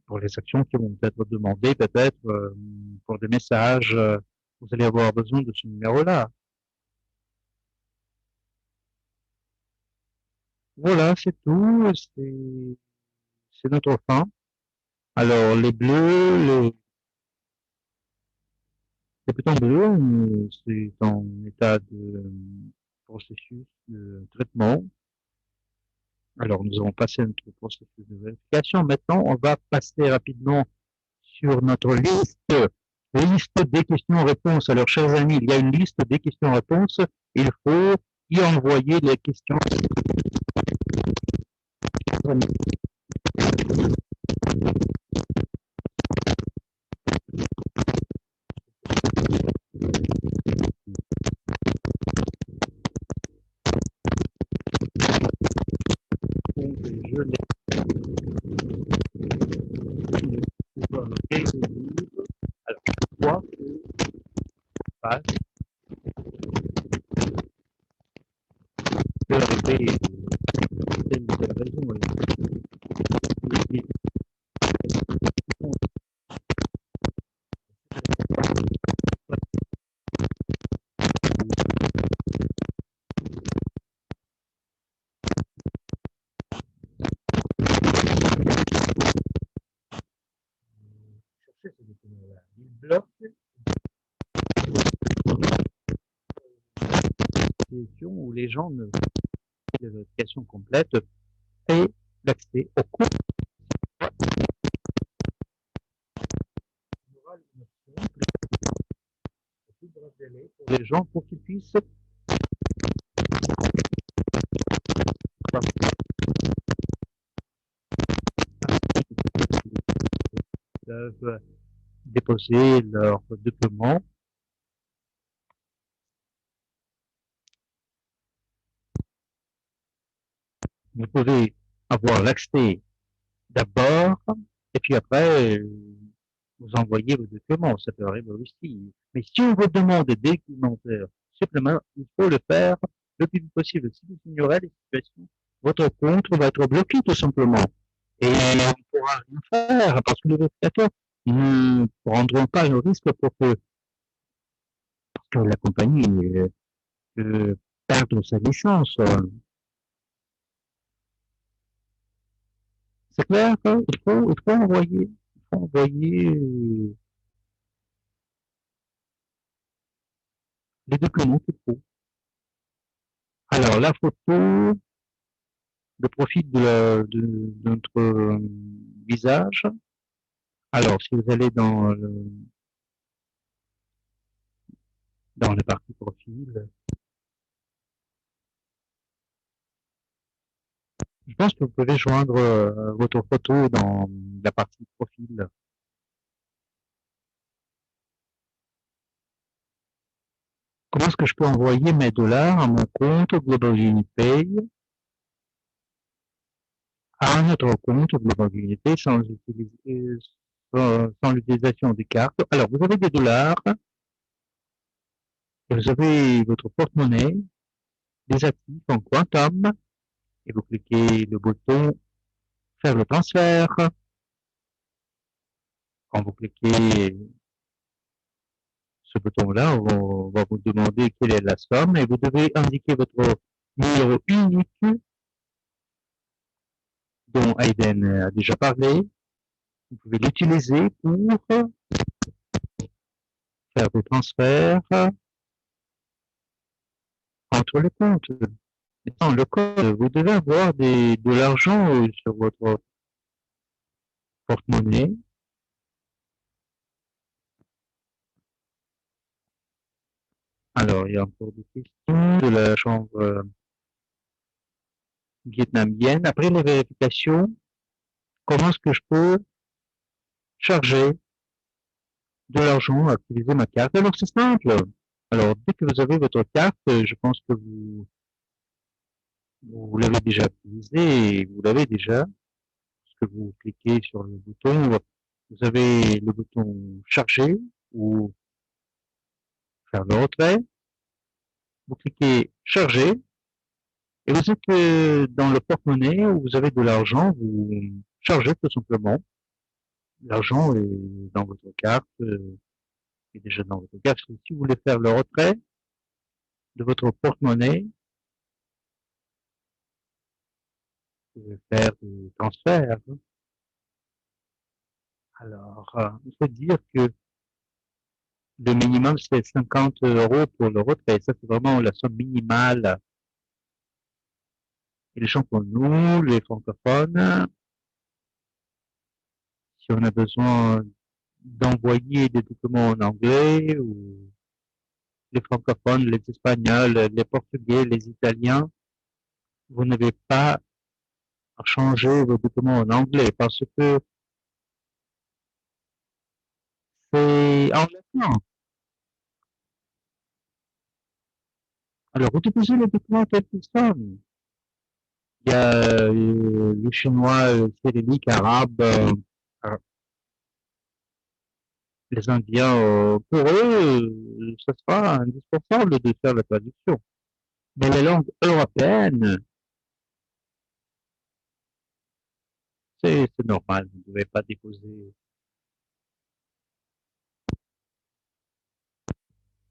Pour les actions qui vont être demandées, peut-être pour des messages, vous allez avoir besoin de ce numéro-là. Voilà, c'est tout. C'est notre fin. Alors, les boutons bleus, c'est en état de processus de traitement. Alors, nous avons passé notre processus de vérification. Maintenant, on va passer rapidement sur notre liste des questions-réponses. Alors, chers amis, il y a une liste des questions-réponses. Il faut y envoyer les questions. Je l'ai. Alors, quoi passe peut arriver telle ou telle raison. Chercher ce document-là. Il bloque question où les gens ne font pas de vérification complète et l'accès au cours. Il y aura une option plus bref délai pour les gens pour qu'ils puissent peuvent déposer leurs documents. Vous pouvez avoir l'accès d'abord et puis après vous envoyez vos documents. Ça peut arriver aussi. Mais si on vous demande des documentaires supplémentaires, il faut le faire le plus vite possible. Si vous ignorez les situations votre compte va être bloqué tout simplement. Et on ne pourra rien faire parce que les vérificateurs ne prendront pas le risque pour que la compagnie perde sa licence. C'est clair, hein. Il faut envoyer les documents qu'il faut. Alors, la photo, le profil de notre visage. Alors, si vous allez dans la partie profil, je pense que vous pouvez joindre votre photo dans la partie profil. Comment est-ce que je peux envoyer mes dollars à mon compte Global Unipay, à un autre compte Global Unipay sans l'utilisation des cartes? Alors, vous avez des dollars, et vous avez votre porte-monnaie, des actifs en Quantum, et vous cliquez le bouton faire le transfert. Quand vous cliquez ce bouton-là, on va vous demander quelle est la somme et vous devez indiquer votre numéro unique dont Aiden a déjà parlé. Vous pouvez l'utiliser pour faire des transferts entre les comptes. Maintenant, le code, vous devez avoir de l'argent sur votre porte-monnaie. Alors, il y a encore des questions de la chambre vietnamienne. Après les vérifications, comment est-ce que je peux charger de l'argent à utiliser ma carte? Alors, c'est simple. Alors, dès que vous avez votre carte, je pense que vous l'avez déjà utilisée et vous l'avez déjà, parce que vous cliquez sur le bouton, vous avez le bouton charger ou faire le retrait, vous cliquez charger et vous êtes dans le porte-monnaie où vous avez de l'argent, vous chargez tout simplement. L'argent est dans votre carte, est déjà dans votre carte. Si vous voulez faire le retrait de votre porte-monnaie, vous pouvez faire des transferts. Alors, il faut dire que le minimum, c'est 50 € pour le retrait. Ça, c'est vraiment la somme minimale. Et les gens comme nous, les francophones, si on a besoin d'envoyer des documents en anglais, ou les francophones, les espagnols, les portugais, les italiens, vous n'avez pas à changer vos documents en anglais parce que c'est en latin. Alors, vous utilisez les documents tels qu'ils sont. Il y a le chinois, le cyrillique, arabe, les Indiens, pour eux, ce sera indispensable de faire la traduction. Mais les langues européennes, c'est normal, vous ne devez pas déposer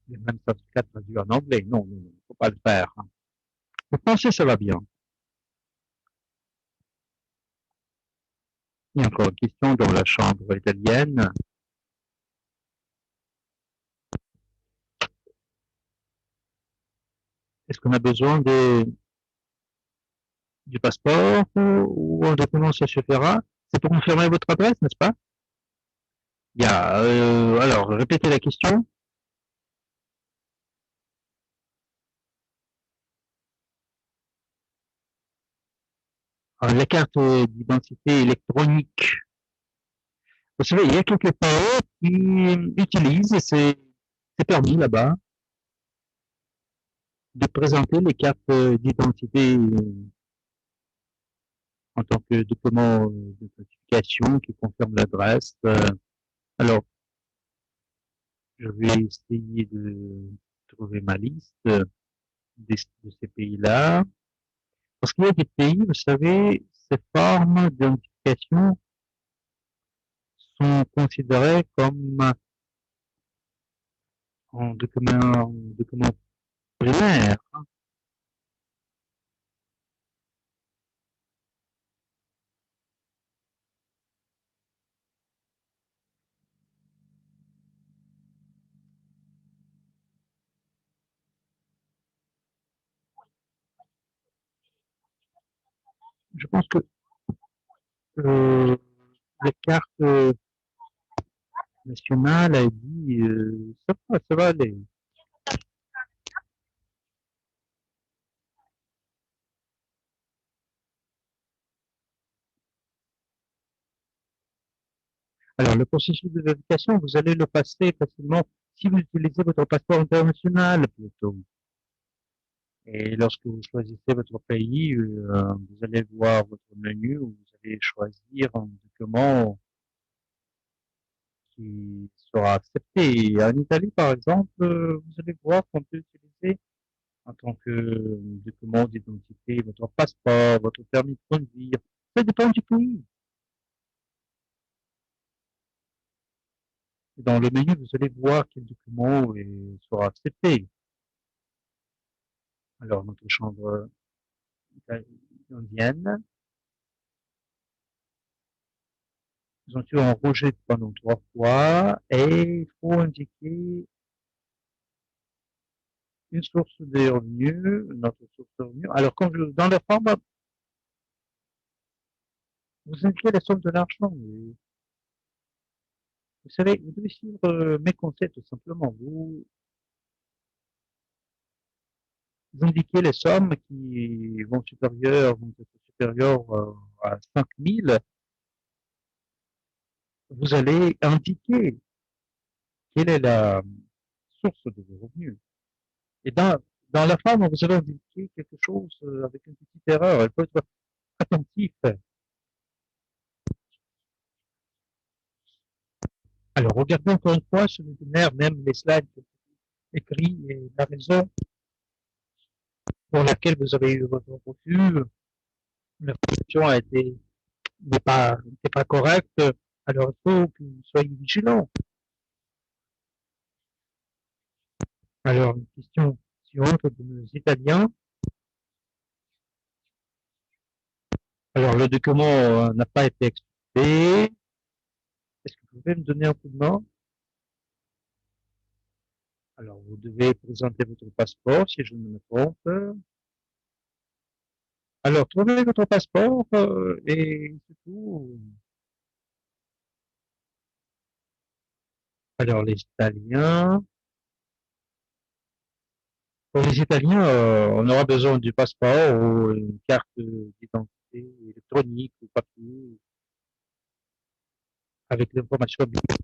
les mêmes certificats traduits en anglais. Non, il ne faut pas le faire. Le français, ça va bien. Il y a encore une question dans la chambre italienne. Est-ce qu'on a besoin du passeport ou un document, ça suffira? C'est pour confirmer votre adresse, n'est-ce pas? Il y a, alors, répétez la question. La carte d'identité électronique. Vous savez, il y a quelques pays qui utilisent, et c'est permis là-bas, de présenter les cartes d'identité en tant que document de certification qui confirme l'adresse. Alors, je vais essayer de trouver ma liste de ces pays-là. Parce qu'il y a des pays, vous savez, ces formes d'identification sont considérées comme en document primaire. Je pense que les cartes nationales a dit ça va aller. Alors, le processus de vérification, vous allez le passer facilement si vous utilisez votre passeport international plutôt. Et lorsque vous choisissez votre pays, vous allez voir votre menu où vous allez choisir un document qui sera accepté. Et en Italie, par exemple, vous allez voir qu'on peut utiliser en tant que document d'identité votre passeport, votre permis de conduire. Ça dépend du pays. Dans le menu, vous allez voir quel document sera accepté. Alors, notre chambre indienne, nous ont tué en rouge pendant 3 fois et il faut indiquer une source de revenus, notre source de revenus. Alors, dans la forme, vous indiquez la somme de l'argent. Vous savez, vous devez suivre mes conseils tout simplement. Vous indiquez les sommes qui vont être supérieures à 5 000. Vous allez indiquer quelle est la source de vos revenus. Et dans la forme, vous allez indiquer quelque chose avec une petite erreur. Il faut être attentif. Alors, regardez encore une fois sur le binaire, même les slides écrits et la raison pour laquelle vous avez eu votre refus. La fonction n'était pas correcte. Alors, il faut que vous soyez vigilant. Alors, une question suivante de nos Italiens. Alors, le document n'a pas été expédié. Est-ce que vous pouvez me donner un coup de main? Alors, vous devez présenter votre passeport, si je ne me trompe. Alors, trouvez votre passeport et c'est tout. Alors, les Italiens. Pour les Italiens, on aura besoin du passeport ou une carte d'identité électronique ou papier avec l'information biométrique.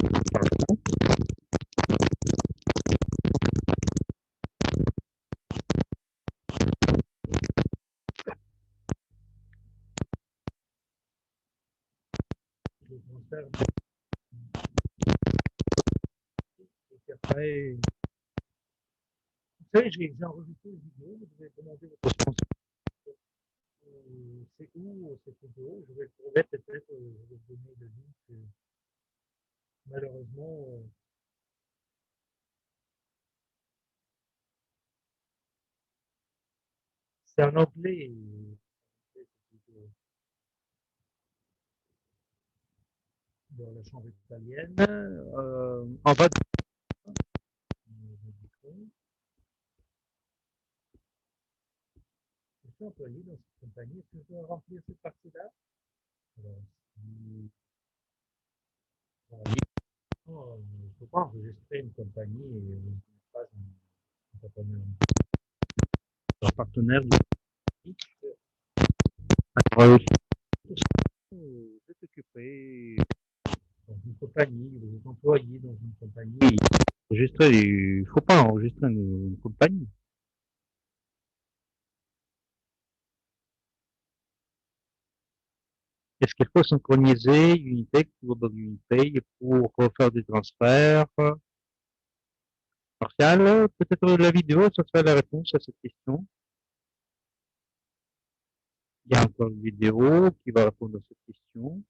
Et après, vous savez, j'ai enregistré une vidéo, vous devez demander votre sponsor. C'est où cette vidéo? Je vais le trouver peut-être, je vais vous donner le link. Malheureusement, c'est en anglais. Dans la chambre italienne. En bas de je suis employé dans cette compagnie. Est-ce que je dois remplir cette partie-là? Alors, si il ne faut pas enregistrer une compagnie et on n'est pas un partenaire du alors, vous êtes occupé dans une compagnie, vous êtes employé dans une compagnie. Enregistrer, il ne faut pas enregistrer une compagnie. Est-ce qu'il faut synchroniser Unipay pour Unipay pour faire des transferts? Martial, peut-être la vidéo, ça serait la réponse à cette question. Il y a encore une vidéo qui va répondre à cette question.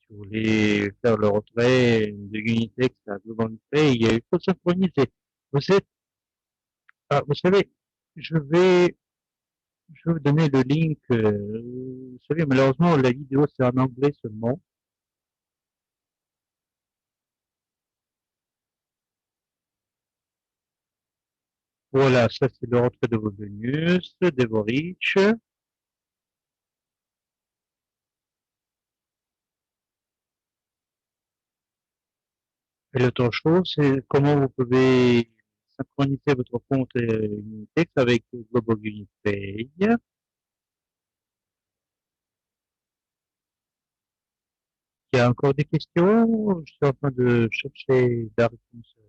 Si vous voulez faire le retrait de Unitex à Global Unipay, il faut synchroniser. Vous savez, je vais, je vais vous donner le link. Vous savez, malheureusement, la vidéo, c'est en anglais seulement. Voilà, ça, c'est le retrait de vos bonus, de vos riches. Et l'autre chose, c'est comment vous pouvez synchroniser votre compte Unitex avec Global Unipay. Il y a encore des questions? Je suis en train de chercher la réponse à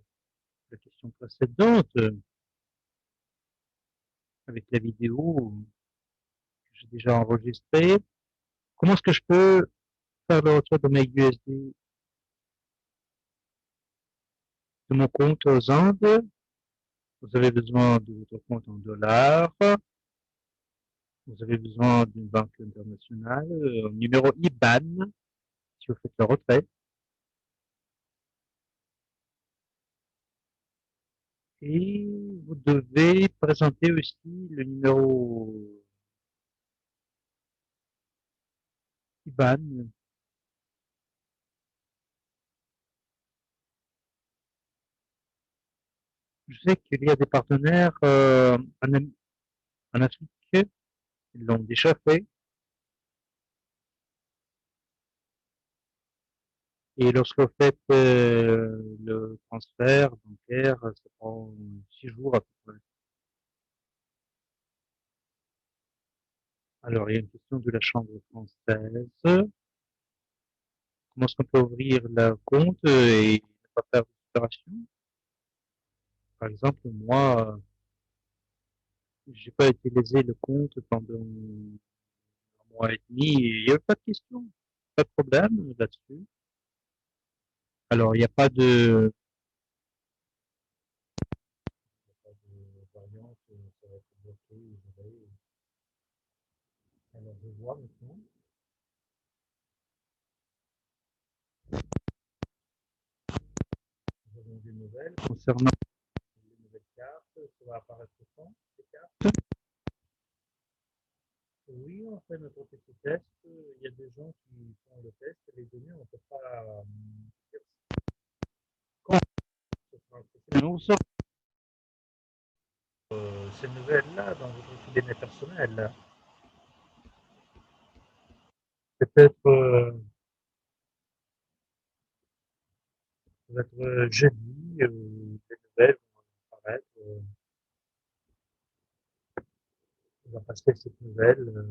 la question précédente avec la vidéo que j'ai déjà enregistrée. Comment est-ce que je peux faire le retour de mes USD de mon compte aux Indes? Vous avez besoin de votre compte en dollars. Vous avez besoin d'une banque internationale, numéro IBAN, si vous faites le retrait. Et vous devez présenter aussi le numéro IBAN. Je sais qu'il y a des partenaires en Afrique, ils l'ont déjà fait. Et lorsque vous faites le transfert bancaire, ça prend 6 jours à peu près. Alors, il y a une question de la Chambre française. Comment est-ce qu'on peut ouvrir le compte et ne pas faire d'opération? Par exemple, moi, j'ai pas utilisé le compte pendant un mois et demi et il n'y avait pas de question, pas de problème là-dessus. Alors, il n'y a pas de variante, ça va être bloqué, alors, je vois maintenant. Nous avons des nouvelles concernant les nouvelles cartes. Ça va apparaître quand, ces cartes? Oui, on fait notre petit test. Il y a des gens qui font le test. Les données, on ne peut pas dire quand ce sera accessible. On sort ces nouvelles-là dans votre données personnelles. Peut-être peut-être jeudi, des nouvelles vont apparaître. On va passer cette nouvelle.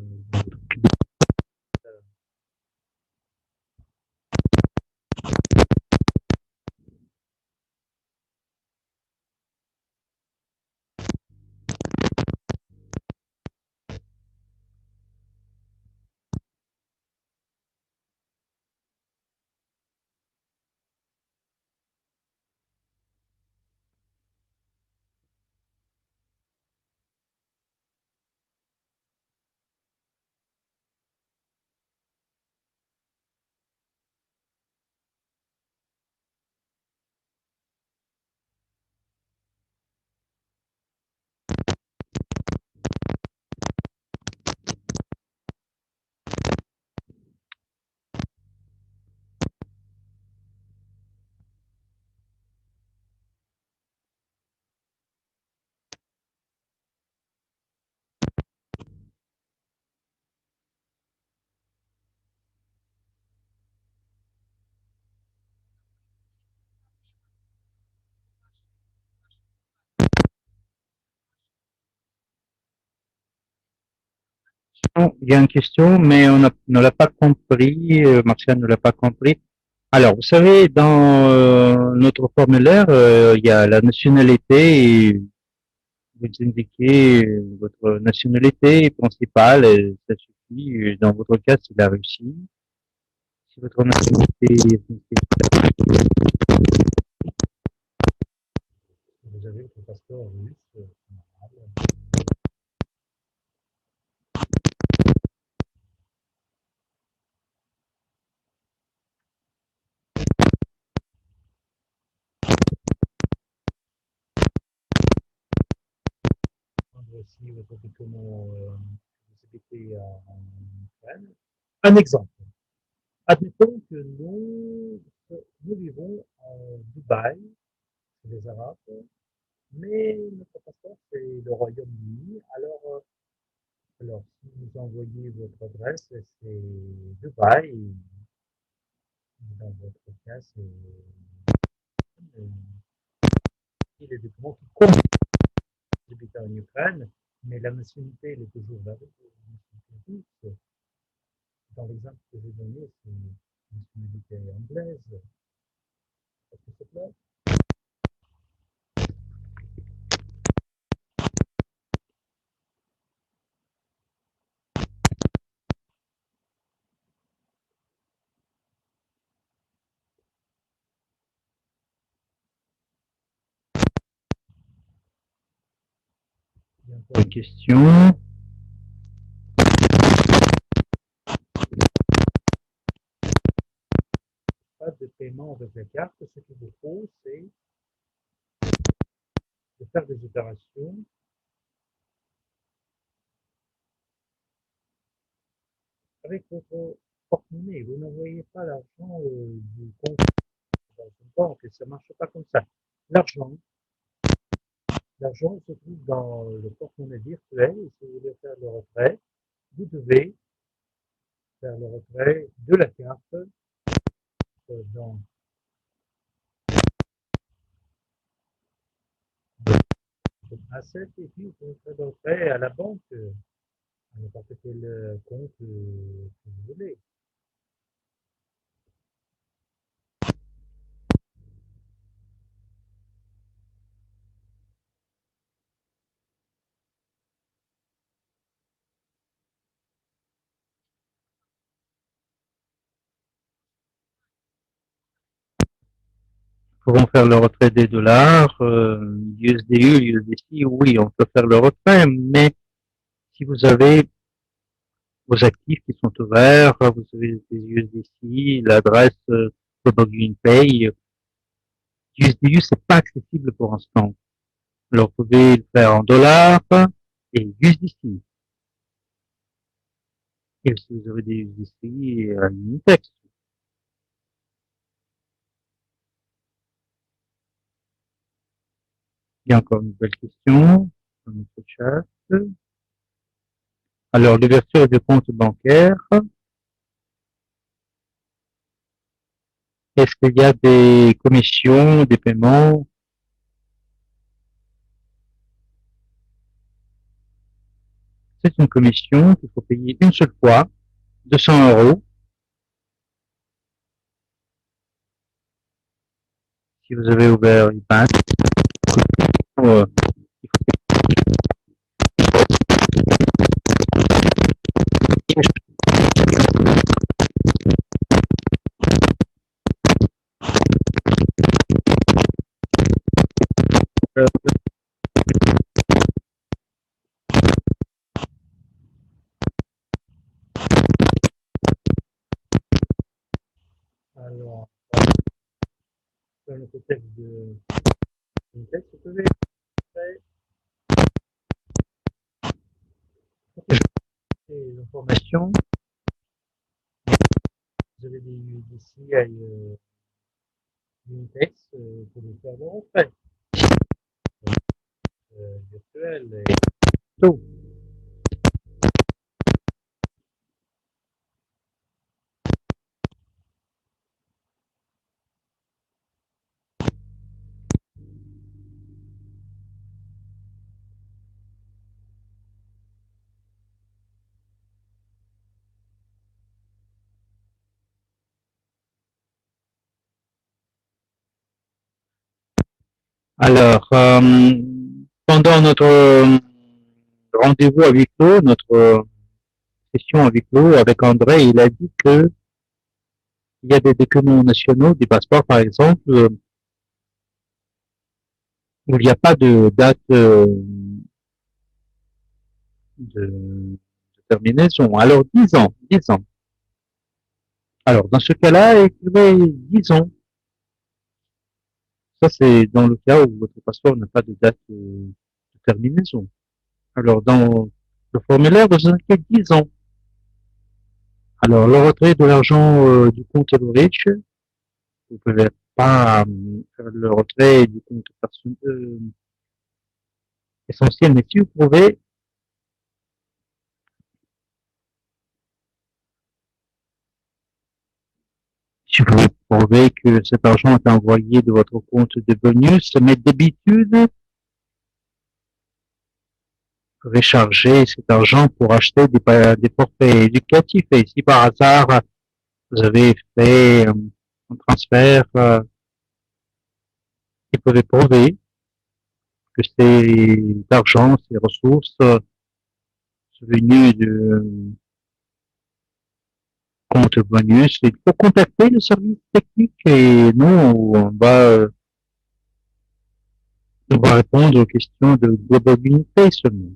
Il y a une question, mais on ne l'a pas compris. Martial ne l'a pas compris. Alors, vous savez, dans notre formulaire, il y a la nationalité et vous indiquez votre nationalité principale et ça suffit. Dans votre cas, c'est la Russie. Si votre nationalité principale, vous avez votre passeport russe, voici votre document, vous habitez en Ukraine. Un exemple. Admettons que nous vivons en Dubaï, c'est les Arabes, mais notre passeport, c'est le Royaume-Uni. Alors, si vous envoyez votre adresse, c'est Dubaï. Dans votre cas, c'est les documents qui comptent. Vous habitez en Ukraine, mais la nationalité, elle est toujours là. Dans l'exemple que j'ai donné, c'est une nationalité anglaise. Est-ce que c'est clair? Il y a encore une question. Pas de paiement avec la carte. Ce qu'il vous faut, c'est de faire des opérations avec votre porte-monnaie. Vous n'envoyez pas l'argent du compte dans une banque. Ça ne marche pas comme ça. L'argent, l'argent se trouve dans le porte-monnaie virtuel. Et si vous voulez faire le retrait, vous devez faire le retrait de la carte dans asset et puis vous pouvez faire le retrait à la banque, à n'importe quel compte que vous voulez. Pourront faire le retrait des dollars, USDU, USDC, oui, on peut faire le retrait, mais si vous avez vos actifs qui sont ouverts, vous avez des USDC, l'adresse Login Pay, USDU, c'est pas accessible pour l'instant. Alors, vous pouvez le faire en dollars et USDC. Et si vous avez des USDC, Unitex. Il y a encore une nouvelle question dans notre chat. Alors, l'ouverture de compte bancaire. Est-ce qu'il y a des commissions, des paiements? C'est une commission qu'il faut payer une seule fois, 200 €. Si vous avez ouvert IBAN, il faut payer. Alors, dans le contexte de Unitex, vous pouvez les informations. Vous avez des USDC à Unitex, vous pouvez faire le retrait virtuel et tout. Alors, pendant notre rendez-vous à huis clos, notre session à huis clos avec André, il a dit que il y a des documents nationaux, des passeports par exemple, où il n'y a pas de date de terminaison. Alors 10 ans, 10 ans. Alors dans ce cas-là, écrivez 10 ans. Ça c'est dans le cas où votre passeport n'a pas de date de terminaison. Alors, dans le formulaire, vous indiquez 10 ans. Alors, le retrait de l'argent du compte Everidge, vous ne pouvez pas faire le retrait du compte essentiel, mais si vous pouvez, si vous pouvez prouver que cet argent est envoyé de votre compte de bonus, mais d'habitude, vous pouvez charger cet argent pour acheter des forfaits éducatifs. Et si par hasard, vous avez fait un transfert, vous pouvez prouver que cet argent, ces ressources sont venues de compte bonus. Il faut contacter le service technique et nous, on va répondre aux questions de globalité seulement.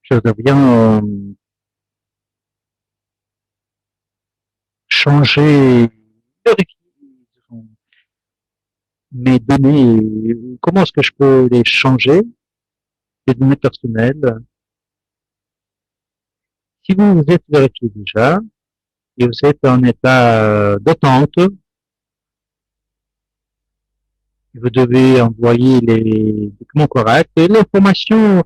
Je voudrais bien changer, vérifier mes données. Comment est-ce que je peux les changer, les données personnelles? Si vous vous êtes vérifié déjà et vous êtes en état d'attente, vous devez envoyer les documents corrects et l'information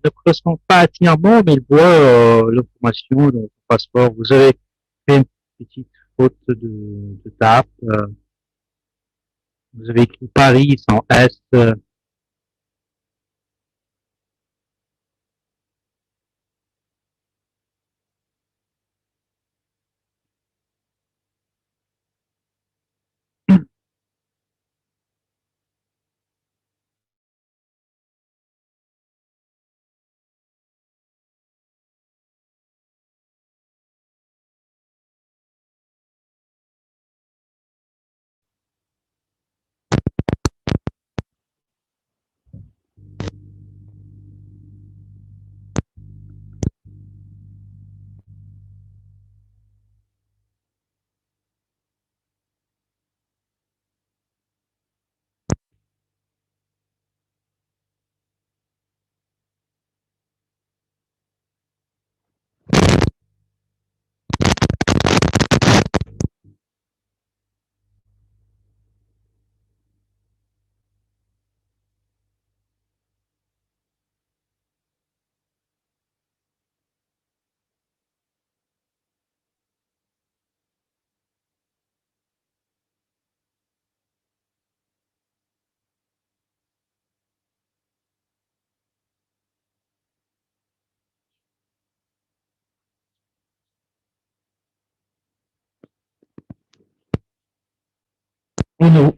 ne correspond pas entièrement, mais il voit l'information dans votre passeport. Vous avez fait une petite faute de tape. Vous avez écrit Paris sans S.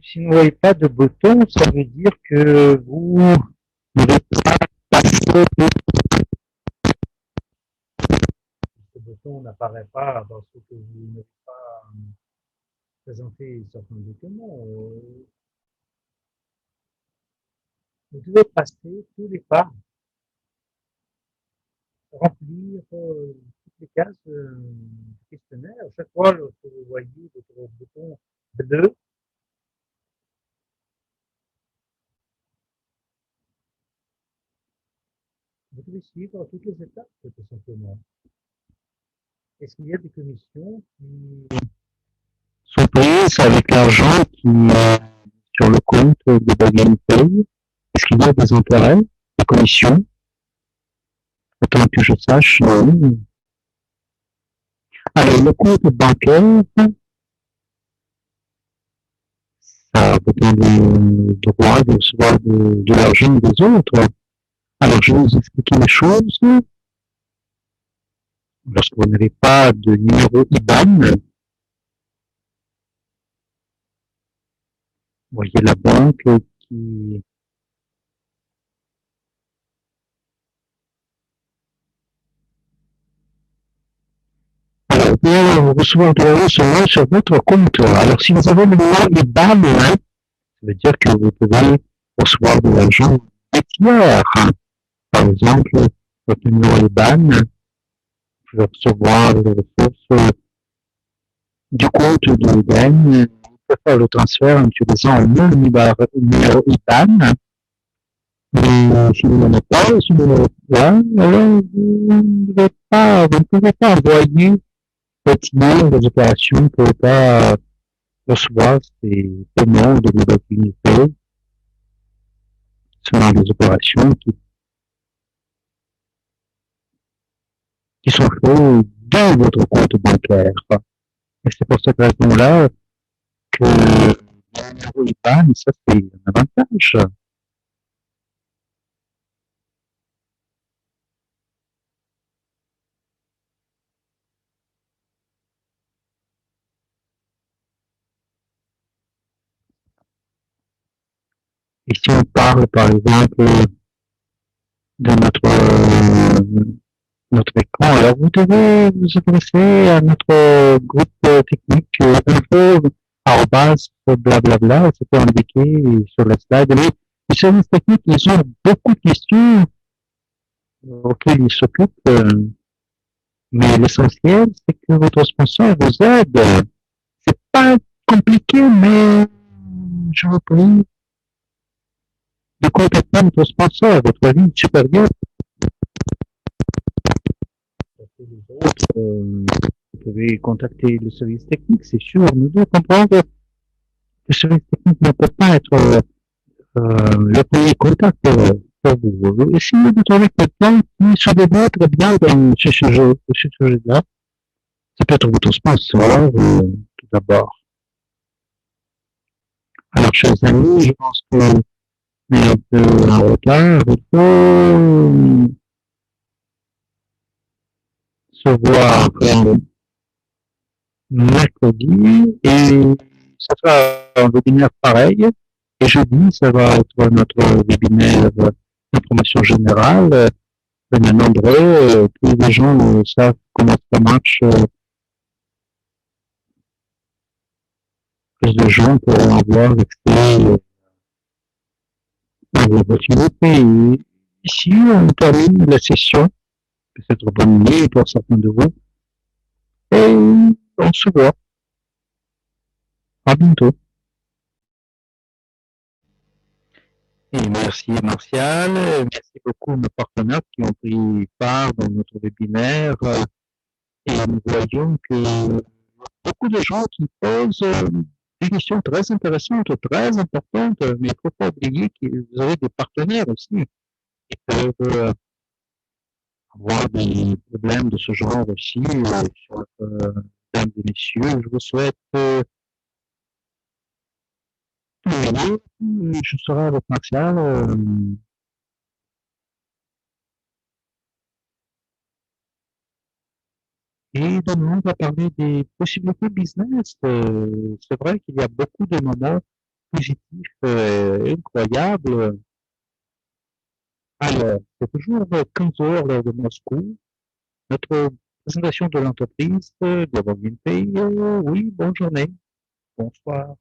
Si vous n'avez pas de bouton, ça veut dire que vous n'avez pas passé. Ce bouton n'apparaît pas parce que vous n'avez pas présenté certains documents. Vous devez passer tous les pas, remplir toutes les cases du questionnaire. À chaque fois, lorsque vous voyez votre bouton bleu, vous devez suivre toutes les étapes, tout simplement. Est-ce qu'il y a des commissions qui sont prises avec l'argent qui est sur le compte de Baguen Pay? Est-ce qu'il y a des intérêts, des commissions? Autant que je sache, non. Alors, le compte bancaire, ça vous donne le droit de recevoir de l'argent des autres. Alors, je vais vous expliquer les choses. Lorsque vous n'avez pas de numéro IBAN, vous voyez la banque qui alors, vous pouvez recevoir de l'argent seulement sur votre compte. Alors, si vous avez le numéro IBAN, ça veut dire que vous pouvez recevoir de l'argent des tiers. Par exemple, votre numéro IBAN, vous pouvez recevoir des ressources du compte de gain, on peut faire le transfert en utilisant le numéro IBAN. Mais si vous n'en avez pas ce numéro-là, alors vous ne pouvez pas envoyer cette ligne des opérations, vous ne pouvez pas recevoir ces paiements de volatilité selon des opérations qui sont faites dans votre compte bancaire. Et c'est pour cette raison-là que le numéro IBAN, ça c'est un avantage. Et si on parle par exemple de notre écran, alors vous devez vous adresser à notre groupe technique info arrobas blablabla, c'était indiqué sur la slide. Les services techniques, ils ont beaucoup de questions auxquelles ils s'occupent, mais l'essentiel, c'est que votre sponsor vous aide. C'est pas compliqué, mais je vous prie de contacter votre sponsor, votre ligne supérieure. Les autres, vous pouvez contacter le service technique, c'est sûr. Nous devons comprendre que le service technique ne peut pas être le premier contact pour vous. Essayez de trouver quelqu'un qui se développe bien dans ce sujet-là. Ça peut être votre sponsor, tout d'abord. Alors, chers amis, je pense qu'on est un peu en retard. Il faut se voir mercredi et ça sera un webinaire pareil. Et jeudi, ça va être notre webinaire d'information générale. Venez nombreux, tous les gens savent comment ça marche. Plus de gens pourront avoir accès à l'opportunité. Et ici, on termine la session. Peut-être bonne nuit pour certains de vous. Et on se voit. À bientôt. Et merci Martial, merci beaucoup à nos partenaires qui ont pris part dans notre webinaire. Et nous voyons que beaucoup de gens qui posent des questions très intéressantes, très importantes, mais il ne faut pas oublier que vous avez des partenaires aussi qui peuvent avoir des problèmes de ce genre aussi. Mesdames et messieurs, je vous souhaite je serai avec Martial. Et demain, on va parler des possibilités business. C'est vrai qu'il y a beaucoup de moments positifs incroyables. Alors, c'est toujours 15 heures l'heure de Moscou. Notre présentation de l'entreprise, Global Green Pay. Oui, bonne journée. Bonsoir.